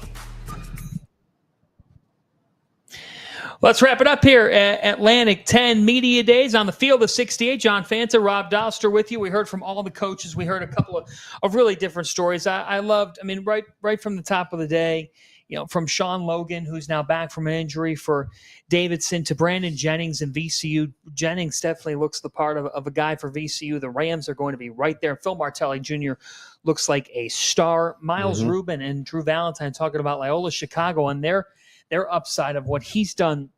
Let's wrap it up here at Atlantic 10 Media Days on the Field of 68. John Fanta, Rob Dauster with you. We heard from all the coaches. We heard a couple of really different stories. I loved, right from the top of the day, from Sean Logan, who's now back from an injury, for Davidson, to Brandon Jennings and VCU. Jennings definitely looks the part of a guy for VCU. The Rams are going to be right there. Phil Martelli Jr. looks like a star. Miles Rubin and Drew Valentine talking about Loyola Chicago and their upside of what he's done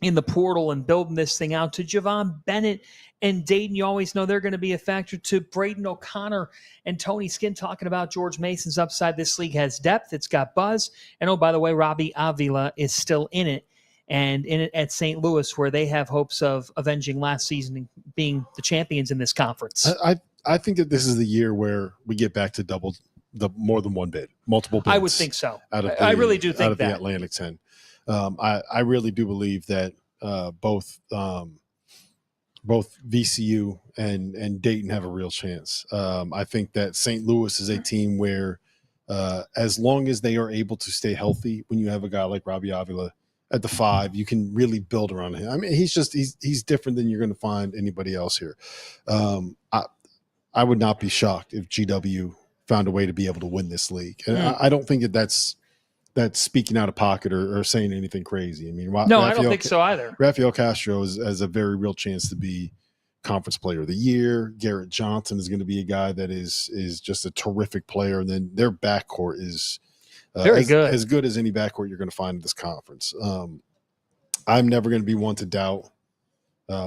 in the portal and building this thing out, to Javon, Bennett, and Dayton. You always know they're going to be a factor, to Braydon O'Connor and Tony Skinn talking about George Mason's upside. This league has depth. It's got buzz. And, oh, by the way, Robbie Avila is still in it, and in it at St. Louis, where they have hopes of avenging last season and being the champions in this conference. I think that this is the year where we get back to double the more than one bid, multiple bids. I would think so. I really do think that. The Atlantic 10. I really do believe that both VCU and Dayton have a real chance. I think that St. Louis is a team where, as long as they are able to stay healthy, when you have a guy like Robbie Avila at the 5, you can really build around him. I mean, he's different than you're going to find anybody else here. I would not be shocked if GW found a way to be able to win this league. And I don't think that's speaking out of pocket or saying anything crazy. I mean, no, I don't think so either. Rafael Castro has a very real chance to be Conference Player of the Year. Garrett Johnson is going to be a guy that is just a terrific player. And then their backcourt is very good. As good as any backcourt you're going to find in this conference. I'm never going to be one to doubt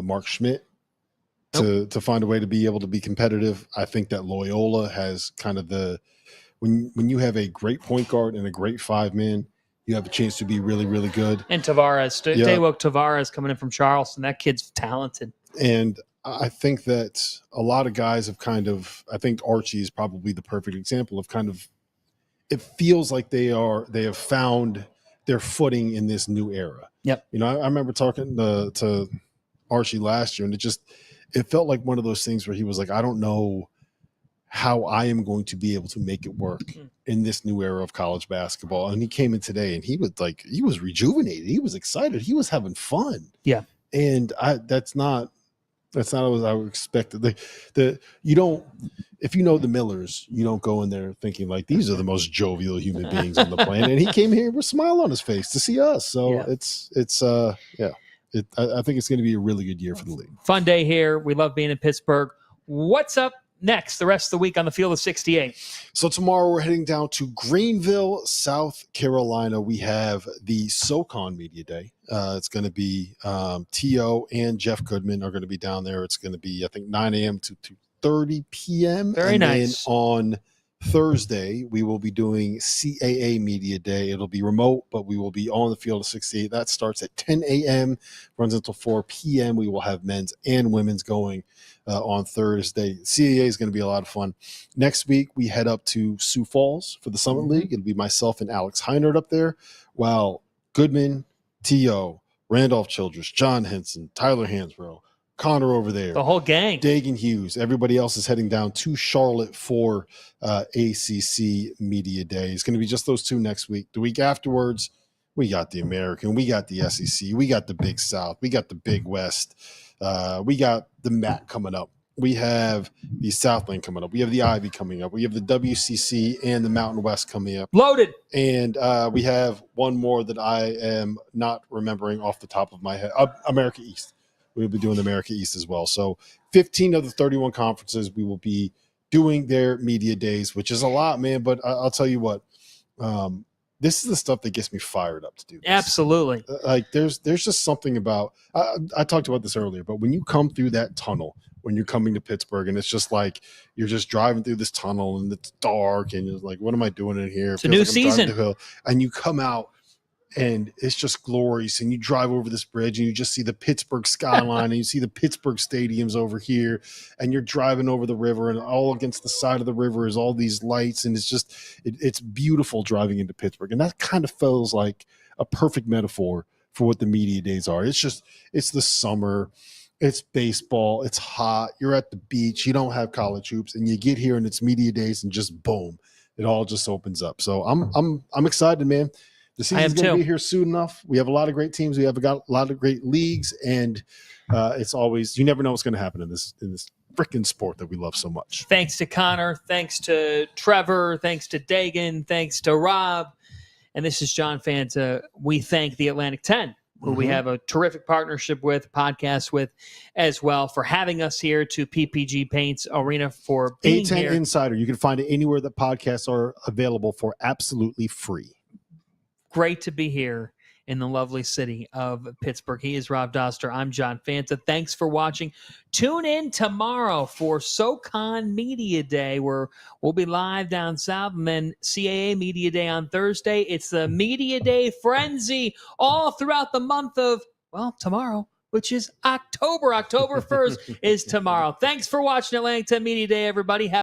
Mark Schmidt to find a way to be able to be competitive. I think that Loyola has kind of when you have a great point guard and a great 5-man, you have a chance to be really, really good. And Tavares, Daywok Tavares coming in from Charleston, that kid's talented. And I think that a lot of guys have I think Archie is probably the perfect example of it feels like they have found their footing in this new era. Yep. I remember talking to Archie last year, and it felt like one of those things where he was like, I don't know how I am going to be able to make it work in this new era of college basketball. And he came in today and he was rejuvenated. He was excited. He was having fun. Yeah. And that's not what I would expect. You don't, if you know the Millers, you don't go in there thinking like these are the most jovial human beings on the planet. And he came here with a smile on his face to see us. So I think it's going to be a really good year for the league. Fun day here. We love being in Pittsburgh. What's up next the rest of the week on the Field of 68? So tomorrow we're heading down to Greenville, South Carolina. We have the SoCon Media Day. It's going to be T.O. and Jeff Goodman are going to be down there. It's going to be, I think, 9 a.m. to 2:30 p.m. Very nice. Then on Thursday, we will be doing CAA Media Day. It'll be remote, but we will be on the Field of 68. That starts at 10 a.m., runs until 4 p.m. We will have men's and women's going on Thursday. CAA is going to be a lot of fun. Next week, we head up to Sioux Falls for the Summit League. It'll be myself and Alex Heinert up there, while Goodman, T.O., Randolph Childress, John Henson, Tyler Hansborough, Connor over there, the whole gang, Dagan Hughes, everybody else is heading down to Charlotte for ACC Media Day. It's going to be just those two next week. The week afterwards, we got the American, we got the SEC, we got the Big South, we got the Big West, we got the MAC coming up, we have the Southland coming up, we have the Ivy coming up, we have the WCC and the Mountain West coming up. Loaded. And we have one more that I am not remembering off the top of my head, America East. We'll be doing the America East as well. So 15 of the 31 conferences, we will be doing their media days, which is a lot, man. But I'll tell you what, this is the stuff that gets me fired up to do this. Absolutely. Like there's just something about, I talked about this earlier, but when you come through that tunnel, when you're coming to Pittsburgh, and it's just like you're just driving through this tunnel and it's dark and you're like, what am I doing in here? It's a new season. And you come out and it's just glorious, and you drive over this bridge and you just see the Pittsburgh skyline and you see the Pittsburgh stadiums over here, and you're driving over the river, and all against the side of the river is all these lights, and it's just it's beautiful driving into Pittsburgh. And that kind of feels like a perfect metaphor for what the media days are. It's the summer, it's baseball, it's hot, you're at the beach, you don't have college hoops, and you get here and it's media days, and just boom, it all just opens up. So I'm excited, man. The season's going to be here soon enough. We have a lot of great teams. We have got a lot of great leagues, and it's always, you never know what's going to happen in this freaking sport that we love so much. Thanks to Connor. Thanks to Trevor. Thanks to Dagan. Thanks to Rob. And this is John Fanta. We thank the Atlantic 10, who we have a terrific partnership with, podcast with as well, for having us here to PPG Paints Arena for being 810 here. Insider. You can find it anywhere that podcasts are available for absolutely free. Great to be here in the lovely city of Pittsburgh. He is Rob Dauster. I'm John Fanta. Thanks for watching. Tune in tomorrow for SoCon Media Day, where we'll be live down south, and then CAA Media Day on Thursday. It's the Media Day frenzy all throughout the month of, well, tomorrow, which is October. October 1st is tomorrow. Thanks for watching Atlantic 10 Media Day, everybody.